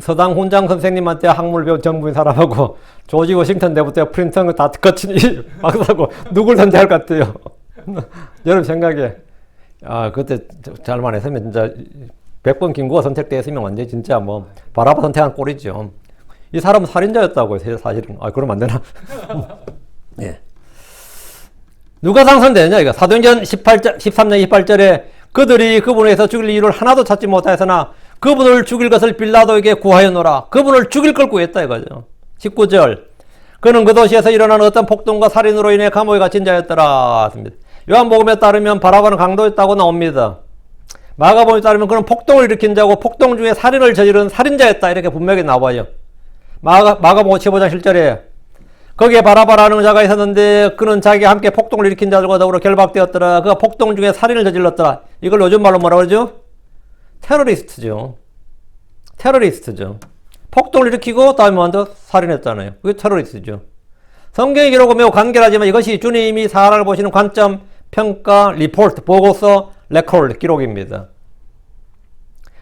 서당 훈장 선생님한테 학문을 배운 정부인 사람하고 조지 워싱턴 때부터 프린턴 다 거친 이 박사고 누굴 선택할 것 같아요? 여러분 생각에 그때 잘만 했으면 진짜 백번 김구가 선택됐으면 완전히 진짜 바라바 선택한 꼴이죠. 이 사람은 살인자였다고요, 사실은. 그러면 안 되나? 예. 누가 당선되느냐, 이거. 사도행전 13장 28절에 그들이 그분에 대해서 죽일 이유를 하나도 찾지 못하였으나 그분을 죽일 것을 빌라도에게 구하였노라. 그분을 죽일 걸 구했다, 이거죠. 19절. 그는 그 도시에서 일어난 어떤 폭동과 살인으로 인해 감옥에 갇힌 자였더라. 요한복음에 따르면 바라바는 강도였다고 나옵니다. 마가복음에 따르면 그는 폭동을 일으킨 자고 폭동 중에 살인을 저지른 살인자였다. 이렇게 분명히 나와요. 마가복음 15장 7절에 거기에 바라바라는 자가 있었는데 그는 자기와 함께 폭동을 일으킨 자들과 더불어 결박되었더라. 그가 폭동 중에 살인을 저질렀더라. 이걸 요즘 말로 뭐라 그러죠? 테러리스트죠. 테러리스트죠. 폭동을 일으키고 다음에 먼저 살인했잖아요. 그게 테러리스트죠. 성경의 기록은 매우 간결하지만 이것이 주님이 사람을 보시는 관점, 평가, 리포트, 보고서, 레코드, 기록입니다.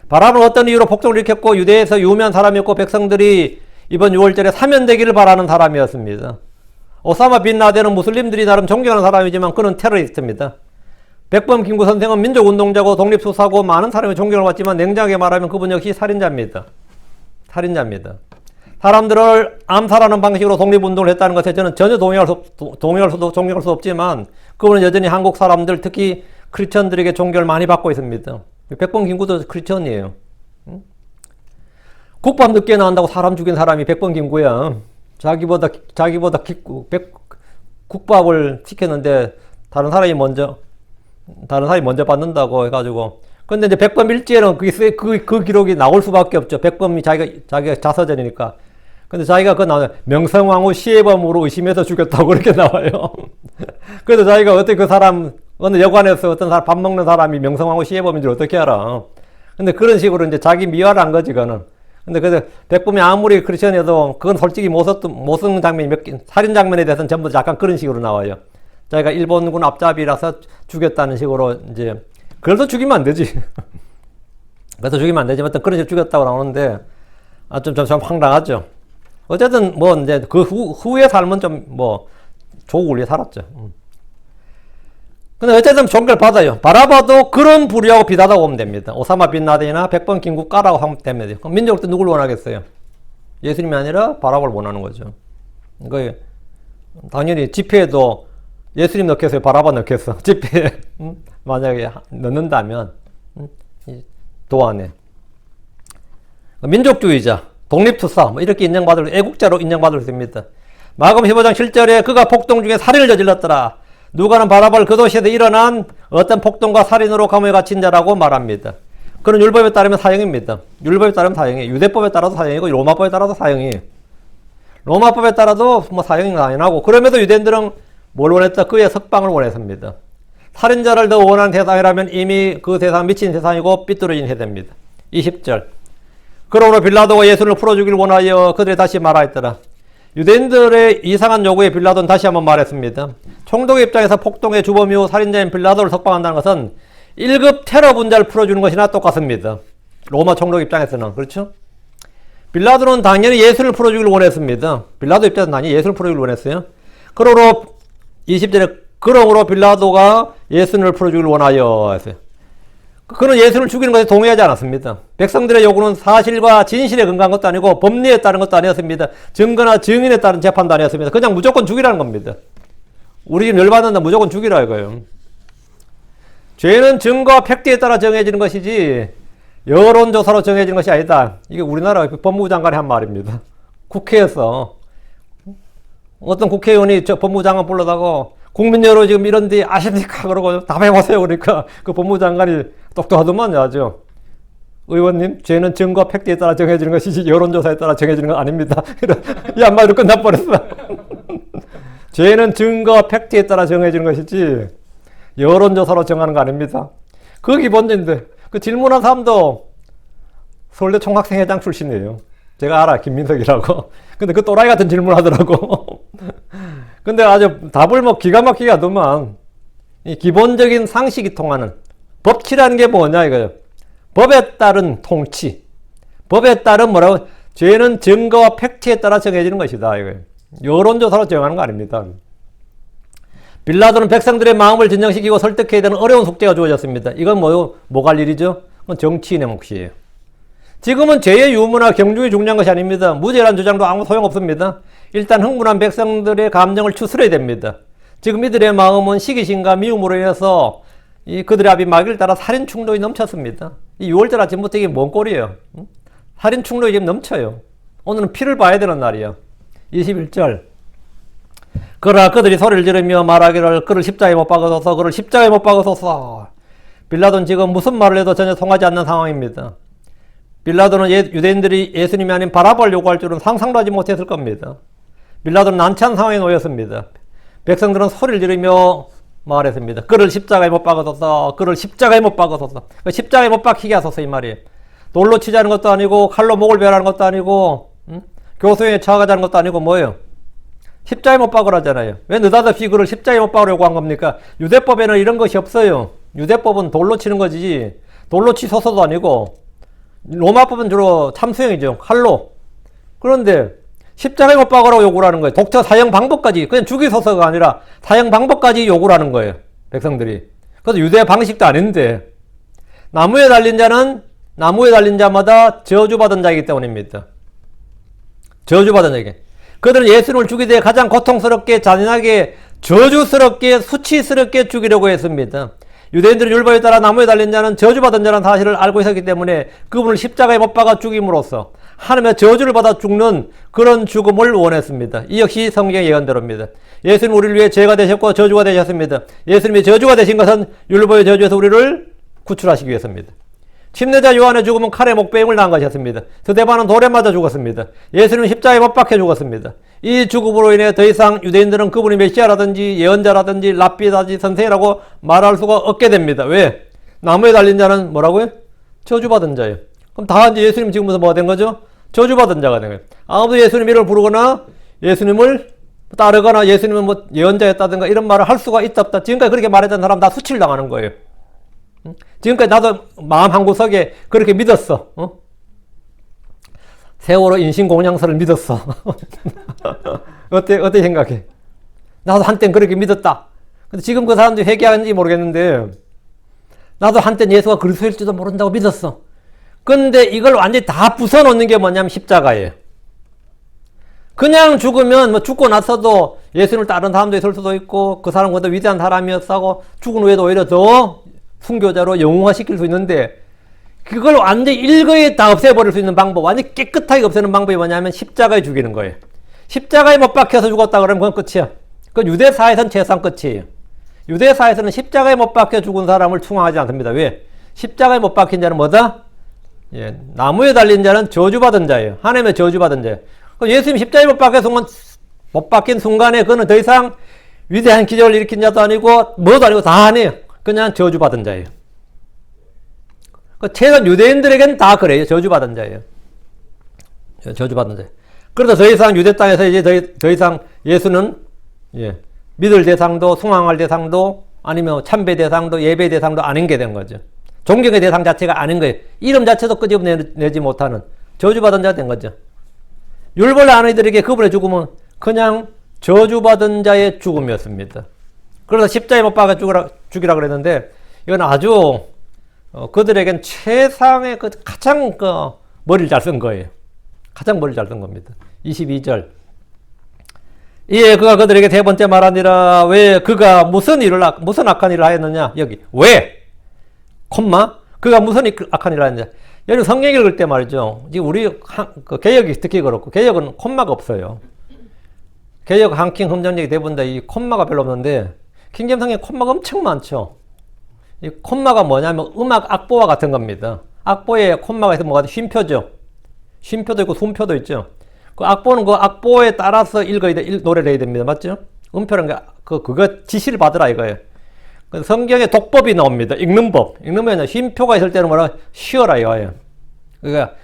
바라바는 어떤 이유로 폭동을 일으켰고 유대에서 유명한 사람이었고 백성들이 이번 6월절에 사면되기를 바라는 사람이었습니다. 오사마 빈 라덴은 무슬림들이 나름 존경하는 사람이지만 그는 테러리스트입니다. 백범 김구 선생은 민족운동자고 독립투사고 많은 사람의 존경을 받지만 냉정하게 말하면 그분 역시 살인자입니다. 살인자입니다. 사람들을 암살하는 방식으로 독립운동을 했다는 것에 저는 전혀 존경할 수 없지만 그분은 여전히 한국 사람들 특히 크리스천들에게 존경을 많이 받고 있습니다. 백범 김구도 크리스천이에요. 국밥 늦게 나온다고 사람 죽인 사람이 백범 김구야. 자기보다 국밥을 시켰는데 다른 사람이 먼저 받는다고 해가지고. 근데 이제 백범 일지에는 그 기록이 나올 수밖에 없죠. 백범이 자기가 자서전이니까. 근데 자기가 명성황후 시해범으로 의심해서 죽였다고 그렇게 나와요. 그래서 자기가 어떻게 그 사람, 어느 여관에서 어떤 사람, 밥 먹는 사람이 명성황후 시해범인 줄 어떻게 알아. 근데 그런 식으로 이제 자기 미화를 한 거지, 그거는. 근데 그래서 백범이 아무리 크리스천이어도 그건 솔직히 못 쓴 장면이 살인 장면에 대해서는 전부 약간 그런 식으로 나와요. 자기가 일본군 앞잡이라서 죽였다는 식으로 이제, 그래도 죽이면 안 되지. 그래서 죽이면 안 되지만 그런 식으로 죽였다고 나오는데, 좀 황당하죠. 어쨌든 이제 그 후의 삶은 조국을 살았죠. 근데 어쨌든 존경을 받아요. 바라바도 그런 부류하고 비슷하다고 보면 됩니다. 오사마 빈 라덴이나 백범 김구 까라고 하면 됩니다. 그럼 민족도 누굴 원하겠어요? 예수님이 아니라 바라바를 원하는 거죠. 그러니까 당연히 집회에도 예수님 넣겠어요? 바라바 넣겠어? 집회에 만약에 넣는다면 도안에 민족주의자, 독립투사 이렇게 애국자로 인정받을 수 있습니다. 마가복음 15장 7절에 그가 폭동 중에 살인을 저질렀더라. 누가는 바라바를 그 도시에서 일어난 어떤 폭동과 살인으로 감옥에 gat힌 자라고 말합니다. 그는 율법에 따르면 사형입니다. 율법에 따르면 사형이, 유대법에 따라서 사형이고 로마법에 따라서 사형이. 로마법에 따라도 사형이 당연하고, 그럼에도 유대인들은 뭘 원했다? 그의 석방을 원했습니다. 살인자를 더 원하는 세상이라면 이미 그 세상 미친 세상이고 삐뚤어진 세대입니다. 20절. 그러므로 빌라도가 예수를 풀어주길 원하여 그들이 다시 말하였더라. 유대인들의 이상한 요구에 빌라도는 다시 한번 말했습니다. 총독의 입장에서 폭동의 주범이후 살인자인 빌라도를 석방한다는 것은 1급 테러 분자를 풀어주는 것이나 똑같습니다. 로마 총독 입장에서는. 그렇죠? 빌라도는 당연히 예수를 풀어주길 원했습니다. 빌라도 입장에서는 당연히 예수를 풀어주길 원했어요. 그러므로 20절에 그러므로 빌라도가 예수를 풀어주길 원하여 했어요. 그는 예수를 죽이는 것에 동의하지 않았습니다. 백성들의 요구는 사실과 진실에 근거한 것도 아니고 법리에 따른 것도 아니었습니다. 증거나 증인에 따른 재판도 아니었습니다. 그냥 무조건 죽이라는 겁니다. 우리 지금 열받는다 무조건 죽이라 이거예요. 죄는 증거와 팩트에 따라 정해지는 것이지 여론조사로 정해지는 것이 아니다. 이게 우리나라 법무부 장관이 한 말입니다. 국회에서 어떤 국회의원이 법무부 장관 불러다가 국민 여러분 지금 이런데 아십니까? 그러고 답해보세요. 그러니까 그 법무부 장관이 똑똑하더만 아주. 의원님, 죄는 증거와 팩트에 따라 정해지는 것이지 여론조사에 따라 정해지는 건 아닙니다. 이 한마디로 끝나버렸어. 죄는 증거와 팩트에 따라 정해지는 것이지 여론조사로 정하는 거 아닙니다. 그 기본인데 그 질문한 사람도 서울대 총학생회장 출신이에요. 제가 알아, 김민석이라고. 근데 그 또라이 같은 질문 하더라고. 근데 아주 답을 기가 막히게 하더만. 이 기본적인 상식이 통하는 법치라는 게 뭐냐 이거예요. 법에 따른 통치. 법에 따른 뭐라고? 죄는 증거와 팩트에 따라 정해지는 것이다 이거예요. 여론조사로 정하는 거 아닙니다. 빌라도는 백성들의 마음을 진정시키고 설득해야 되는 어려운 숙제가 주어졌습니다. 이건 뭐 갈 일이죠? 그건 정치인의 몫이에요. 지금은 죄의 유무나 경중이 중요한 것이 아닙니다. 무죄란 주장도 아무 소용없습니다. 일단 흥분한 백성들의 감정을 추스려야 됩니다. 지금 이들의 마음은 시기심과 미움으로 인해서 그들의 앞이 마귀를 따라 살인 충동이 넘쳤습니다. 이 6월절 아침부터 이게 뭔 꼴이에요? 살인 충동이 지금 넘쳐요. 오늘은 피를 봐야 되는 날이야. 21절. 그러나 그들이 소리를 지르며 말하기를 그를 십자가에 못 박으소서, 그를 십자가에 못 박으소서. 빌라도는 지금 무슨 말을 해도 전혀 통하지 않는 상황입니다. 빌라도는 유대인들이 예수님이 아닌 바라바를 요구할 줄은 상상도 하지 못했을 겁니다. 빌라도는 난처한 상황에 놓였습니다. 백성들은 소리를 지르며 말했습니다. 그를 십자가에 못 박으소서, 그를 십자가에 못 박으소서. 십자가에 못 박히게 하소서 이 말이에요. 돌로 치자는 것도 아니고 칼로 목을 베라는 것도 아니고 교수형에 처하자는 것도 아니고 뭐예요? 십자가에 못 박으라잖아요. 왜 느닷없이 그를 십자가에 못 박으려고 한 겁니까? 유대법에는 이런 것이 없어요. 유대법은 돌로 치는 거지 돌로 치소서도 아니고, 로마법은 주로 참수형이죠. 칼로. 그런데 십자가에 못 박으라고 요구를 하는 거예요. 독처 사형 방법까지, 그냥 죽이소서가 아니라 사형 방법까지 요구를 하는 거예요, 백성들이. 그래서 유대 방식도 아닌데, 나무에 달린 자마다 저주받은 자이기 때문입니다. 저주받은 자에게. 그들은 예수님을 죽이되 가장 고통스럽게, 잔인하게, 저주스럽게, 수치스럽게 죽이려고 했습니다. 유대인들의 율법에 따라 나무에 달린 자는 저주받은 자라는 사실을 알고 있었기 때문에 그분을 십자가에 못 박아 죽임으로써 하나님의 저주를 받아 죽는 그런 죽음을 원했습니다. 이 역시 성경의 예언대로입니다. 예수님 우리를 위해 죄가 되셨고 저주가 되셨습니다. 예수님이 저주가 되신 것은 율법의 저주에서 우리를 구출하시기 위해서입니다. 침례자 요한의 죽음은 칼에 목베임을 당한 것이었습니다. 스데반은 돌에 맞아 죽었습니다. 예수님은 십자가에 못 박혀 죽었습니다. 이 죽음으로 인해 더 이상 유대인들은 그분이 메시아라든지 예언자라든지 랍비라든지 선생이라고 말할 수가 없게 됩니다. 왜? 나무에 달린 자는 뭐라고요? 저주받은 자예요. 그럼 다 이제 예수님 지금부터 뭐가 된 거죠? 저주받은 자가 된 거예요. 아무도 예수님 이름을 부르거나 예수님을 따르거나 예수님은 뭐 예언자였다든가 이런 말을 할 수가 있다 없다. 지금까지 그렇게 말했던 사람 다 수치를 당하는 거예요. 지금까지 나도 마음 한구석에 그렇게 믿었어. 세월호 인신공양서를 믿었어. 어때 생각해? 나도 한땐 그렇게 믿었다. 근데 지금 그 사람들이 회개하는지 모르겠는데, 나도 한땐 예수가 그리스도일지도 모른다고 믿었어. 근데 이걸 완전히 다 부숴놓는 게 뭐냐면 십자가예요. 그냥 죽으면 뭐 죽고 나서도 예수님을 따르는 사람도 있을 수도 있고 그 사람보다 위대한 사람이었다고 죽은 후에도 오히려 더 순교자로 영웅화시킬 수 있는데, 그걸 완전히 일거에 다 없애버릴 수 있는 방법, 완전히 깨끗하게 없애는 방법이 뭐냐면 십자가에 죽이는 거예요. 십자가에 못 박혀서 죽었다 그러면 그건 끝이야. 그건 유대사에서는 최소한 끝이에요. 유대사에서는 십자가에 못 박혀 죽은 사람을 충항하지 않습니다. 왜? 십자가에 못 박힌 자는 뭐다? 예, 나무에 달린 자는 저주받은 자예요. 하나님의 저주받은 자예요. 예수님 십자가에 못 박힌 순간에 그는 더 이상 위대한 기적을 일으킨 자도 아니고 뭐도 아니고 다 아니에요. 그냥 저주받은 자예요. 최근 유대인들에게는 다 그래요. 저주받은 자예요. 저주받은 자예요. 그래서 더 이상 유대 땅에서 이제 더 이상 예수는 믿을 대상도 숭앙할 대상도 아니면 참배 대상도 예배 대상도 아닌 게 된 거죠. 존경의 대상 자체가 아닌 거예요. 이름 자체도 끄집어내지 못하는 저주받은 자가 된 거죠. 율법을 아는 이들에게 그분의 죽음은 그냥 저주받은 자의 죽음이었습니다. 그래서 십자가에 못 박아 죽이라 그랬는데, 이건 아주 그들에겐 최상의 가장 머리를 잘 쓴 거예요. 가장 머리를 잘 쓴 겁니다. 22절. 이에 그가 그들에게 세 번째 말하니라. 왜 그가 무슨 악한 일을 하였느냐? 여기 왜? 콤마 그가 무슨 악한 일을 하였느냐? 여러분 성경 읽을 때 말이죠. 우리 개역이 특히 그렇고, 개역은 콤마가 없어요. 개역 한킹 흠정력이 대부분 다 이 콤마가 별로 없는데, 킹제임 성경에 콤마가 엄청 많죠. 이 콤마가 뭐냐면 음악 악보와 같은 겁니다. 악보에 콤마가 있으면 뭐가 쉼표죠. 쉼표도 있고 숨표도 있죠. 그 악보는 그 악보에 따라서 읽어야 돼, 노래를 해야 됩니다. 맞죠? 음표는 그거 지시를 받으라 이거예요. 성경에 독법이 나옵니다. 읽는 법. 읽는 법에 쉼표가 있을 때는 뭐라 쉬어라 이거예요. 그러니까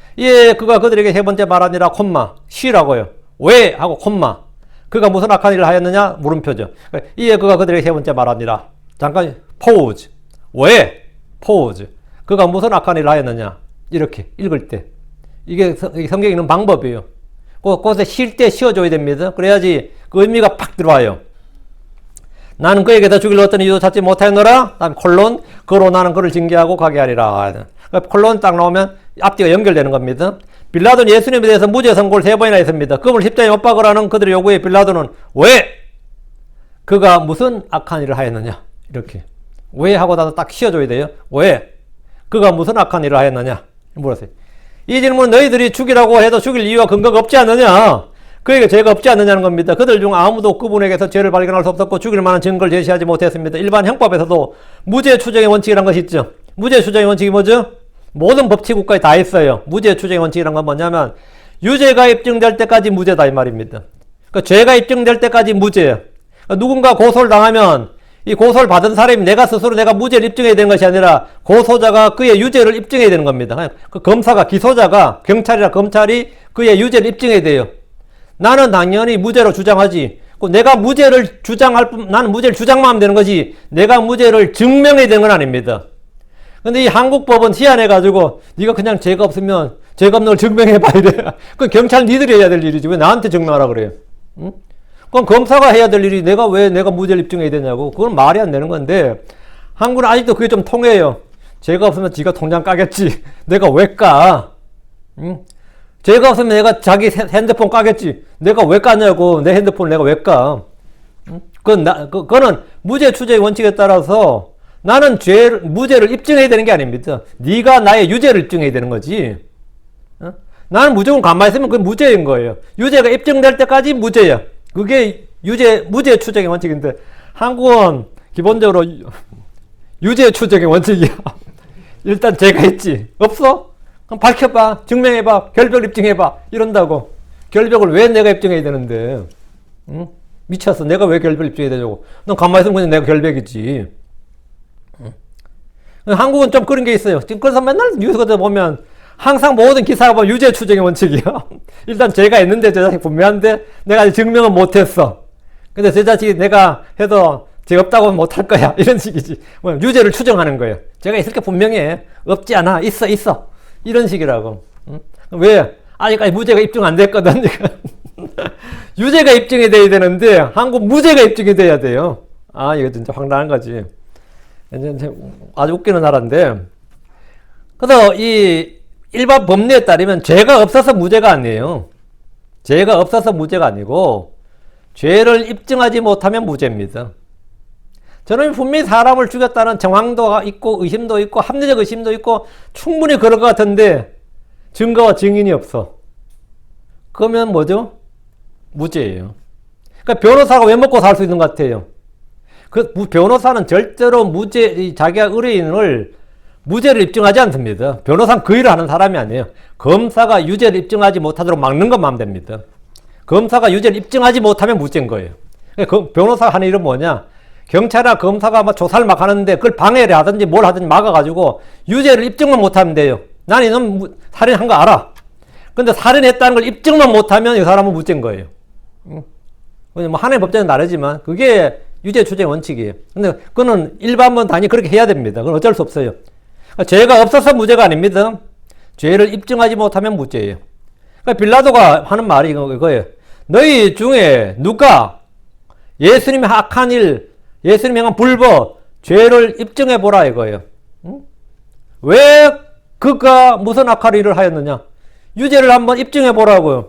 그가 그들에게 세 번째 말하니라 콤마 쉬라고요. 왜? 하고 콤마. 그가 무슨 악한 일을 하였느냐? 물음표죠. 이에 그가 그들에게 세 번째 말하니라. 잠깐 포우즈. 왜? 포우즈. 그가 무슨 악한 일을 하였느냐? 이렇게 읽을 때. 이게 성경 읽는 방법이에요. 그것에 쉴 때 쉬어줘야 됩니다. 그래야지 그 의미가 팍 들어와요. 나는 그에게 더 죽이려 했더니 이도 찾지 못하였노라. 다음 콜론. 그로 나는 그를 징계하고 가게 하리라. 콜론 딱 나오면 앞뒤가 연결되는 겁니다. 빌라도는 예수님에 대해서 무죄 선고를 3번이나 했습니다. 그분을 십자가에 못 박으라는 그들의 요구에 빌라도는 왜? 그가 무슨 악한 일을 하였느냐? 이렇게. 왜? 하고 나도 딱 씌워줘야 돼요. 왜? 그가 무슨 악한 일을 하였느냐? 물었어요. 이 질문은 너희들이 죽이라고 해도 죽일 이유와 근거가 없지 않느냐? 그에게 죄가 없지 않느냐는 겁니다. 그들 중 아무도 그분에게서 죄를 발견할 수 없었고 죽일 만한 증거를 제시하지 못했습니다. 일반 형법에서도 무죄 추정의 원칙이란 것이 있죠. 무죄 추정의 원칙이 뭐죠? 모든 법치국가에 다 있어요. 무죄 추정의 원칙이란 건 뭐냐면 유죄가 입증될 때까지 무죄다 이 말입니다. 그러니까 죄가 입증될 때까지 무죄예요. 그러니까 누군가 고소를 당하면 이 고소를 받은 사람이 내가 스스로 내가 무죄를 입증해야 되는 것이 아니라 고소자가 그의 유죄를 입증해야 되는 겁니다. 그 검사가 기소자가 경찰이나 검찰이 그의 유죄를 입증해야 돼요. 나는 당연히 무죄로 주장하지. 내가 무죄를 주장할 뿐, 나는 무죄를 주장만 하면 되는 거지. 내가 무죄를 증명해야 되는 건 아닙니다. 근데 이 한국 법은 희한해가지고, 네가 그냥 죄가 없으면 죄가 없는 걸 증명해봐야 돼. 그건 경찰 니들이 해야 될 일이지. 왜 나한테 증명하라 그래요? 응? 그건 검사가 해야 될 일이 내가 왜 내가 무죄를 입증해야 되냐고. 그건 말이 안 되는 건데, 한국은 아직도 그게 좀 통해요. 죄가 없으면 지가 통장 까겠지. 내가 왜 까? 응? 죄가 없으면 내가 자기 핸드폰 까겠지. 내가 왜 까냐고. 내 핸드폰을 내가 왜 까? 그거는 무죄 추정의 원칙에 따라서 나는 무죄를 입증해야 되는 게 아닙니다. 네가 나의 유죄를 입증해야 되는 거지. 나는 무조건 가만히 있으면 그게 무죄인 거예요. 유죄가 입증될 때까지 무죄야. 그게 무죄 추정의 원칙인데 한국은 기본적으로 유죄 추정의 원칙이야. 일단 죄가 있지. 없어? 그럼 밝혀봐. 증명해봐. 결벽 입증해봐. 이런다고. 결벽을 왜 내가 입증해야 되는데? 응? 미쳤어. 내가 왜 결벽 입증해야 되냐고. 넌 가만히 있으면 그냥 내가 결벽이지. 응? 한국은 좀 그런 게 있어요. 그래서 맨날 뉴스 보면 항상 모든 기사가 보면 유죄 추정의 원칙이야. 일단 죄가 있는데 제 자식 분명한데 내가 아직 증명은 못했어. 근데 제 자식이 내가 해도 죄 없다고 하면 못할 거야. 이런 식이지. 뭐 유죄를 추정하는 거예요. 죄가 있을 게 분명해. 없지 않아. 있어. 이런 식이라고. 응? 왜? 아직까지 무죄가 입증 안 됐거든. 유죄가 입증이 돼야 되는데 한국 무죄가 입증이 돼야 돼요. 아, 이거 진짜 황당한 거지. 아주 웃기는 나라인데. 그래서 이 일반 법리에 따르면 죄가 없어서 무죄가 아니에요. 죄가 없어서 무죄가 아니고 죄를 입증하지 못하면 무죄입니다. 저는 분명히 사람을 죽였다는 정황도 있고 의심도 있고 합리적 의심도 있고 충분히 그럴 것 같은데 증거와 증인이 없어. 그러면 뭐죠? 무죄예요. 그러니까 변호사가 왜 먹고 살 수 있는 것 같아요? 그 변호사는 절대로 자기가 의뢰인을 무죄를 입증하지 않습니다. 변호사는 그 일을 하는 사람이 아니에요. 검사가 유죄를 입증하지 못하도록 막는 것만 하면 됩니다. 검사가 유죄를 입증하지 못하면 무죄인 거예요. 그러니까 변호사가 하는 일은 뭐냐? 경찰이나 검사가 막 조사를 막 하는데 그걸 방해를 하든지 뭘 하든지 막아가지고 유죄를 입증만 못하면 돼요. 나는 이놈 살인한 거 알아. 근데 살인했다는 걸 입증만 못하면 이 사람은 무죄인 거예요. 뭐 하나의 법정은 다르지만 그게 유죄 추정의 원칙이에요. 근데 그거는 일반범 단위 그렇게 해야 됩니다. 그건 어쩔 수 없어요. 죄가 없어서 무죄가 아닙니다. 죄를 입증하지 못하면 무죄예요. 그러니까 빌라도가 하는 말이 이거예요. 너희 중에 누가 예수님의 악한 일, 예수님의 행한 불법, 죄를 입증해보라 이거예요. 응? 왜 그가 무슨 악한 일을 하였느냐? 유죄를 한번 입증해보라고요.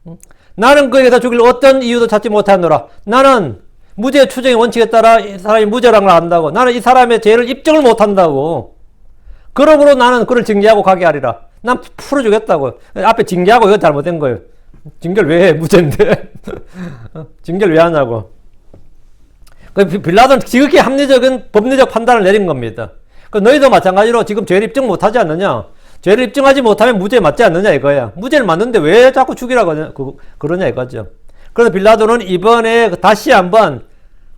응? 나는 그에게서 죽일 어떤 이유도 찾지 못하노라. 나는 무죄 추정의 원칙에 따라 이 사람이 무죄라는 걸 안다고. 나는 이 사람의 죄를 입증을 못한다고. 그러므로 나는 그를 징계하고 가게 하리라. 난 풀어주겠다고. 앞에 징계하고 이거 잘못된 거예요. 징계를 왜 해? 무죄인데. 징계를 왜 하냐고. 빌라도는 지극히 합리적인 법리적 판단을 내린 겁니다. 너희도 마찬가지로 지금 죄를 입증 못하지 않느냐? 죄를 입증하지 못하면 무죄 맞지 않느냐 이거야. 무죄를 맞는데 왜 자꾸 죽이라고 그러냐 이거죠. 그래서 빌라도는 이번에 다시 한번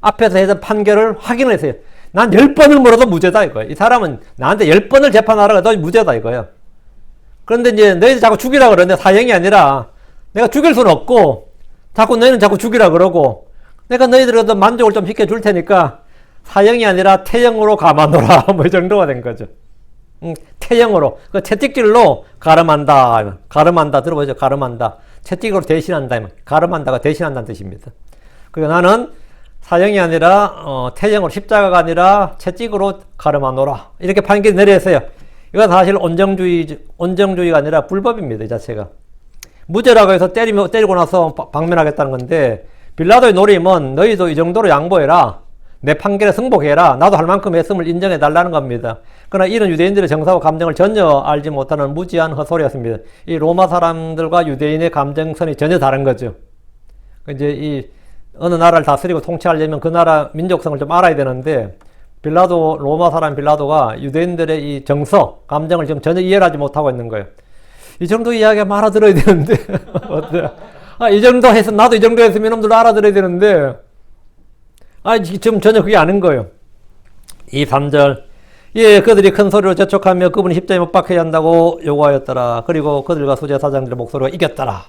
앞에서 했던 판결을 확인을 했어요. 난 10번을 물어도 무죄다 이거야. 이 사람은 나한테 10번을 재판하라고 너 무죄다 이거야. 그런데 이제 너희들 자꾸 죽이라 그러는데 사형이 아니라 내가 죽일 수는 없고 너희는 자꾸 죽이라 그러고 내가 너희들에도 만족을 좀 시켜줄 테니까 사형이 아니라 태형으로 감아놓으라. 뭐 이 정도가 된 거죠. 태형으로. 그 채찍질로 가름한다. 가름한다. 들어보죠. 가름한다. 채찍으로 대신한다. 가름한다가 대신한다는 뜻입니다. 그러니까 나는 사형이 아니라 태형으로 십자가가 아니라 채찍으로 가름하노라. 이렇게 판결 내렸어요. 이건 사실 온정주의가 아니라 불법입니다. 이 자체가. 무죄라고 해서 때리고 나서 방면하겠다는 건데, 빌라도의 노림은 너희도 이 정도로 양보해라. 내 판결에 승복해라. 나도 할 만큼 했음을 인정해 달라는 겁니다. 그러나 이런 유대인들의 정서와 감정을 전혀 알지 못하는 무지한 헛소리였습니다. 이 로마 사람들과 유대인의 감정선이 전혀 다른 거죠. 이제 이 어느 나라를 다스리고 통치하려면 그 나라 민족성을 좀 알아야 되는데, 로마 사람 빌라도가 유대인들의 이 정서, 감정을 지금 전혀 이해를 하지 못하고 있는 거예요. 이 정도 이야기가 알아들어야 되는데, 어때요? 이 정도 해서, 나도 이 정도 했으면 이놈들도 알아들어야 되는데, 지금 전혀 그게 아닌 거예요. 2, 3절. 예, 그들이 큰 소리로 재촉하며 그분이 십자가에 못 박혀야 한다고 요구하였더라. 그리고 그들과 수제사장들의 목소리가 이겼더라.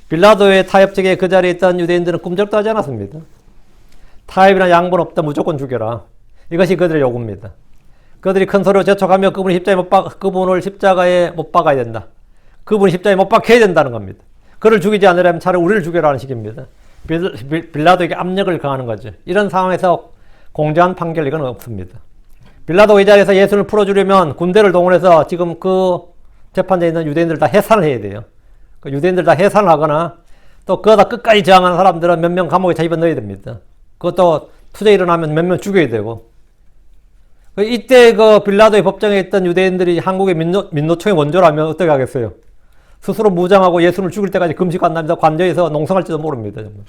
빌라도의 타협적에 그 자리에 있던 유대인들은 꿈쩍도 하지 않았습니다. 타협이나 양보는 없다. 무조건 죽여라. 이것이 그들의 요구입니다. 그들이 큰 소리로 재촉하며 그분을 십자가에 못 박아야 된다. 그분이 십자가에 못 박혀야 된다는 겁니다. 그를 죽이지 않으려면 차라리 우리를 죽여라는 식입니다. 빌라도에게 압력을 가하는 거죠. 이런 상황에서 공정한 판결 이건 없습니다. 빌라도가 이 자리에서 예수를 풀어주려면 군대를 동원해서 지금 그 재판대에 있는 유대인들 다 해산을 해야 돼요. 그 유대인들 다 해산을 하거나 또 그거다 끝까지 저항하는 사람들은 몇 명 감옥에 잡아 넣어야 됩니다. 그것도 투쟁이 일어나면 몇 명 죽여야 되고. 이때 그 빌라도의 법정에 있던 유대인들이 한국의 민노총의 원조라면 어떻게 하겠어요? 스스로 무장하고 예수를 죽일 때까지 금식한다면서 관저에서 농성할지도 모릅니다. 정말.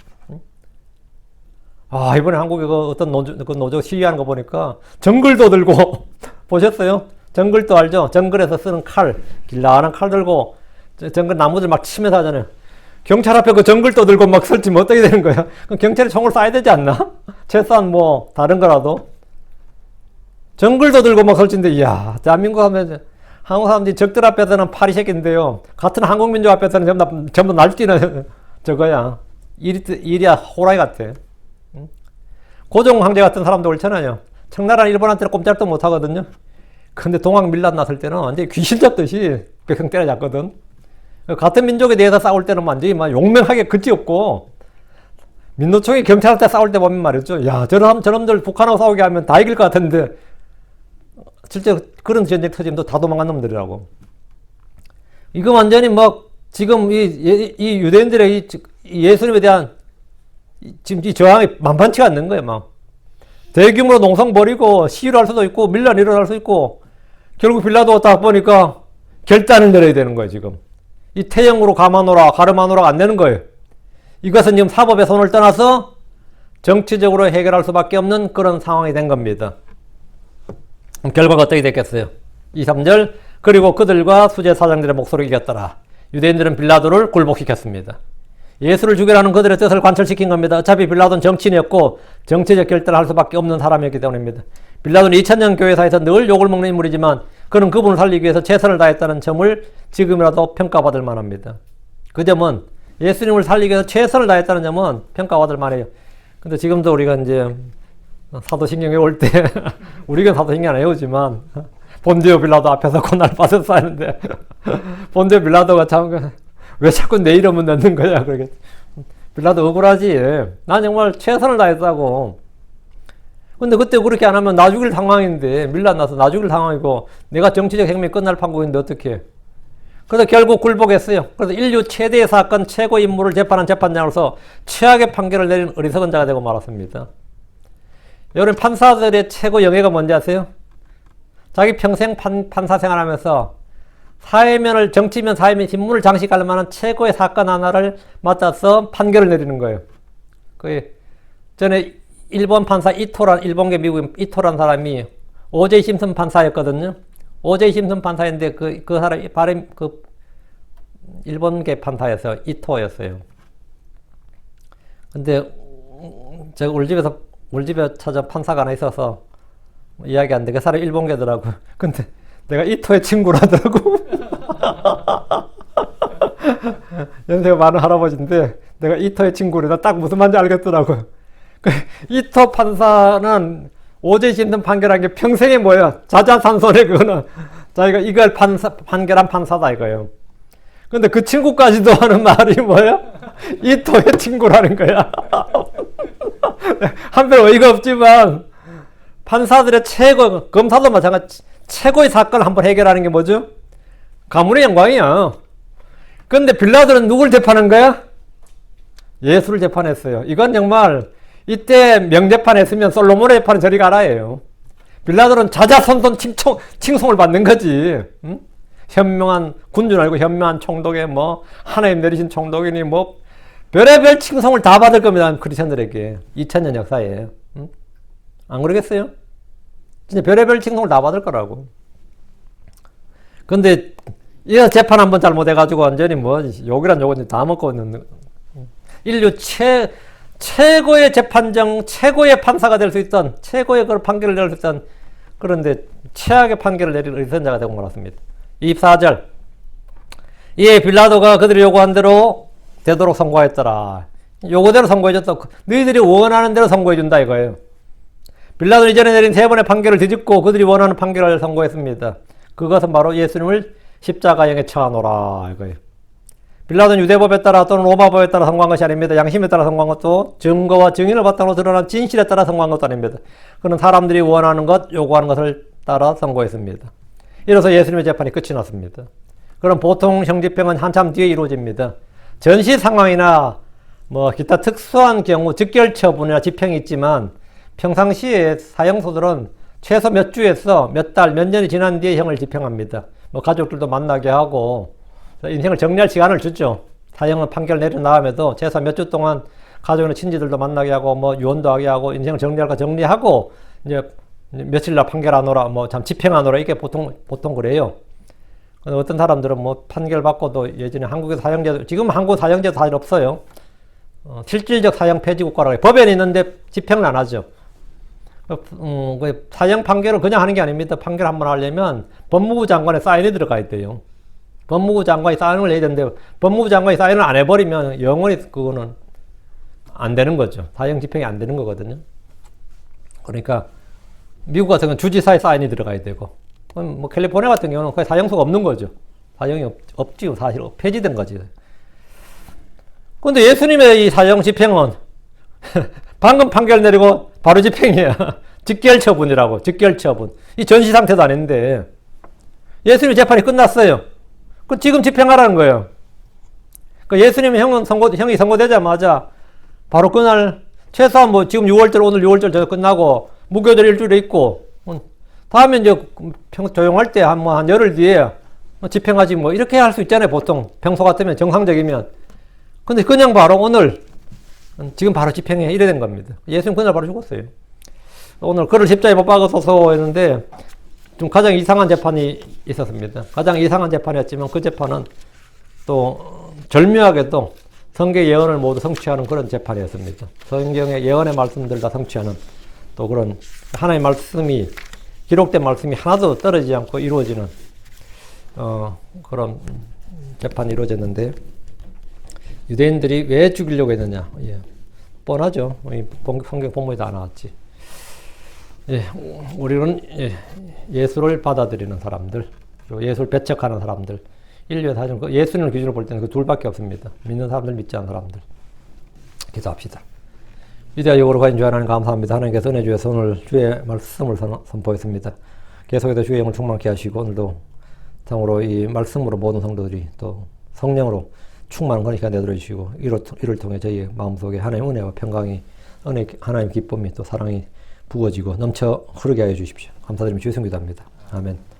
이번에 한국에 그 어떤 노조 시위하는 거 보니까 정글도 들고 보셨어요? 정글도 알죠? 정글에서 쓰는 칼, 길다란 칼 들고 정글 나무들 막 치면서 하잖아요. 경찰 앞에 그 정글도 들고 막 설치면 어떻게 되는 거야? 그럼 경찰이 총을 쏴야 되지 않나? 최소한 뭐 다른 거라도 정글도 들고 막 설치인데, 이야, 대한민국 하면 한국 사람들이 적들 앞에서는 파리새끼인데요. 같은 한국 민족 앞에서는 전부 날뛰는 저거야. 일이야 호랑이 같아. 고종 황제 같은 사람도 그렇잖아요. 청나라는 일본한테는 꼼짝도 못 하거든요. 근데 동학 밀란 났을 때는 완전히 귀신 잡듯이 백성 때려잡거든. 같은 민족에 대해서 싸울 때는 완전히 막 용맹하게 그지없고, 민노총이 경찰한테 싸울 때 보면 말이죠. 야, 저놈들 북한하고 싸우게 하면 다 이길 것 같은데, 실제 그런 전쟁 터지면 다 도망간 놈들이라고. 이거 완전히 막 지금 이 유대인들의 이 예수님에 대한 지금 이 저항이 만만치가 않는 거예요. 막 대규모로 농성 벌이고 시위를 할 수도 있고 밀란이 일어날 수 있고, 결국 빌라도가 딱 보니까 결단을 내려야 되는 거예요. 지금 이 태형으로 가름하노라 안 되는 거예요. 이것은 지금 사법의 손을 떠나서 정치적으로 해결할 수밖에 없는 그런 상황이 된 겁니다. 결과가 어떻게 됐겠어요? 2, 3절. 그리고 그들과 수제사장들의 목소리를 이겼더라. 유대인들은 빌라도를 굴복시켰습니다. 예수를 죽이라는 그들의 뜻을 관철시킨 겁니다. 어차피 빌라도는 정치인이었고 정치적 결단을 할 수밖에 없는 사람이었기 때문입니다. 빌라도는 2000년 교회사에서 늘 욕을 먹는 인물이지만 그는 그분을 살리기 위해서 최선을 다했다는 점을 지금이라도 평가받을 만합니다. 그 점은 예수님을 살리기 위해서 최선을 다했다는 점은 평가받을 만해요. 근데 지금도 우리가 이제 사도신경에 올 때 우리가 사도신경 안 해오지만 본디오 빌라도 앞에서 고난을 받았어 하는데 본디오 빌라도가 참 왜 자꾸 내 이름은 넣는 거야? 그러겠지. 빌라도 억울하지. 난 정말 최선을 다했다고. 근데 그때 그렇게 안 하면 나 죽일 상황인데, 밀란 나서 나 죽일 상황이고 내가 정치적 행명이 끝날 판국인데 어떡해. 그래서 결국 굴복했어요. 그래서 인류 최대의 사건 최고 인물을 재판한 재판장으로서 최악의 판결을 내린 어리석은 자가 되고 말았습니다. 여러분, 판사들의 최고 영예가 뭔지 아세요? 자기 평생 판사 생활하면서 정치면 사회면 신문을 장식할 만한 최고의 사건 하나를 맡아서 판결을 내리는 거예요. 전에 일본 판사 일본계 미국 이토라는 사람이 오제이 심슨 판사였거든요. 오제이 심슨 판사인데 그 사람이 발음 일본계 판사였어요. 이토였어요. 근데 제가 우리 집에 찾아 판사가 하나 있어서 이야기하는데 그 사람이 일본계더라고. 근데 내가 이토의 친구라더라고. 연세가 많은 할아버지인데 내가 이토의 친구래. 나 딱 무슨 말인지 알겠더라고. 이토 판사는 오제이 심슨 판결한 게 평생에 뭐야? 자자산손에 그거는 자기가 이걸 판결한 판사다 이거예요. 근데 그 친구까지도 하는 말이 뭐야? 이토의 친구라는 거야. 한편 어이가 없지만 판사들의 최고, 검사도 마찬가지, 최고의 사건을 한번 해결하는 게 뭐죠? 가문의 영광이야. 근데 빌라도는 누굴 재판한 거야? 예수를 재판했어요. 이건 정말 이때 명재판했으면 솔로몬의 재판은 저리 가라예요. 빌라도는 자자손손 칭송을 받는 거지. 응? 현명한 군주 아니고 현명한 총독에 뭐 하나님 내리신 총독이니 뭐 별의별 칭송을 다 받을 겁니다. 크리스천들에게 2000년 역사에. 응? 안 그러겠어요? 진짜 별의별 칭송을 다 받을 거라고. 근데 이 재판 한번 잘못해가지고 완전히 뭐 욕이란 욕은 다 먹고 있는 인류 최고의 재판정, 최고의 판사가 될 수 있던, 최고의 그 판결을 내릴 수 있던, 그런데 최악의 판결을 내릴 의선자가 되고 말았습니다. 24절. 예, 빌라도가 그들이 요구한 대로 되도록 선고했더라. 요구대로 선고해줬다. 너희들이 원하는 대로 선고해준다 이거예요. 빌라도는 이전에 내린 3번의 판결을 뒤집고 그들이 원하는 판결을 선고했습니다. 그것은 바로 예수님을 십자가형에 처하노라 이거예요. 빌라도는 유대법에 따라 또는 로마법에 따라 선고한 것이 아닙니다. 양심에 따라 선고한 것도 증거와 증인을 바탕으로 드러난 진실에 따라 선고한 것도 아닙니다. 그는 사람들이 원하는 것, 요구하는 것을 따라 선고했습니다. 이로써 예수님의 재판이 끝이 났습니다. 그럼 보통 형집행은 한참 뒤에 이루어집니다. 전시 상황이나 뭐 기타 특수한 경우 즉결 처분이나 집행이 있지만 평상시에 사형소들은 최소 몇 주에서 몇 달, 몇 년이 지난 뒤에 형을 집행합니다. 뭐 가족들도 만나게 하고 인생을 정리할 시간을 주죠. 사형은 판결 내린 다음에도 최소 몇 주 동안 가족이나 친지들도 만나게 하고 뭐 유언도 하게 하고 인생을 정리할 거 정리하고 이제 며칠 날 판결하노라 뭐 참 집행하노라 이게 보통 그래요. 어떤 사람들은 뭐 판결 받고도 예전에 한국에서 사형제도 지금 한국 사형제도 사실 없어요. 실질적 사형 폐지 국가라고 해요. 법에는 있는데 집행은 안 하죠. 사형 판결을 그냥 하는 게 아닙니다. 판결 한번 하려면 법무부 장관의 사인이 들어가야 돼요. 법무부 장관이 사인을 해야 되는데 법무부 장관이 사인을 안 해버리면 영원히 그거는 안 되는 거죠. 사형 집행이 안 되는 거거든요. 그러니까 미국 같은 경우는 주지사의 사인이 들어가야 되고 뭐 캘리포니아 같은 경우는 거의 사형수가 없는 거죠. 사형이 없지요. 사실 폐지된 거지. 근데 예수님의 이 사형 집행은 방금 판결 내리고 바로 집행이야. 직결 처분이라고. 직결 처분. 이 전시 상태도 아닌데 예수님 재판이 끝났어요. 그 지금 집행하라는 거예요. 그 예수님 형이 선고되자마자 바로 그날 최소한 뭐 지금 6월절 오늘 6월절 저 끝나고 무교절 일주일에 있고 다음에 이제 조용할 때 한 열흘 뒤에 집행하지 뭐 이렇게 할 수 있잖아요. 보통 평소 같으면 정상적이면. 근데 그냥 바로 오늘 지금 바로 집행해 이래 된 겁니다. 예수님 그날 바로 죽었어요. 오늘 그를 십자가에 못 박아서서 했는데 좀 가장 이상한 재판이 있었습니다. 가장 이상한 재판이었지만 그 재판은 또 절묘하게도 성경의 예언을 모두 성취하는 그런 재판이었습니다. 성경의 예언의 말씀들 다 성취하는 또 그런 하나의 말씀이 기록된 말씀이 하나도 떨어지지 않고 이루어지는 그런 재판이 이루어졌는데 유대인들이 왜 죽이려고 했느냐? 예, 뻔하죠. 성경 본문에 다 나왔지. 예, 우리는 예수를 받아들이는 사람들, 예수를 배척하는 사람들, 인류의 사정, 예수님을 기준으로 볼 때는 그 둘밖에 없습니다. 믿는 사람들, 믿지 않는 사람들. 기도합시다. 위대하 여호와를 가진 주 하나님 감사합니다. 하나님께서 은혜 주에서 오늘 주의 말씀을 선포했습니다. 계속해서 주의 영을 충만케 하시고 오늘도 참으로 이 말씀으로 모든 성도들이 또 성령으로 충만한 그런 시간 내도록 해주시고 이를 통해 저희 마음속에 하나님의 은혜와 평강이 하나님의 기쁨이 또 사랑이 부어지고 넘쳐 흐르게 하여 주십시오. 감사드리며 주의 성기도합니다. 아멘.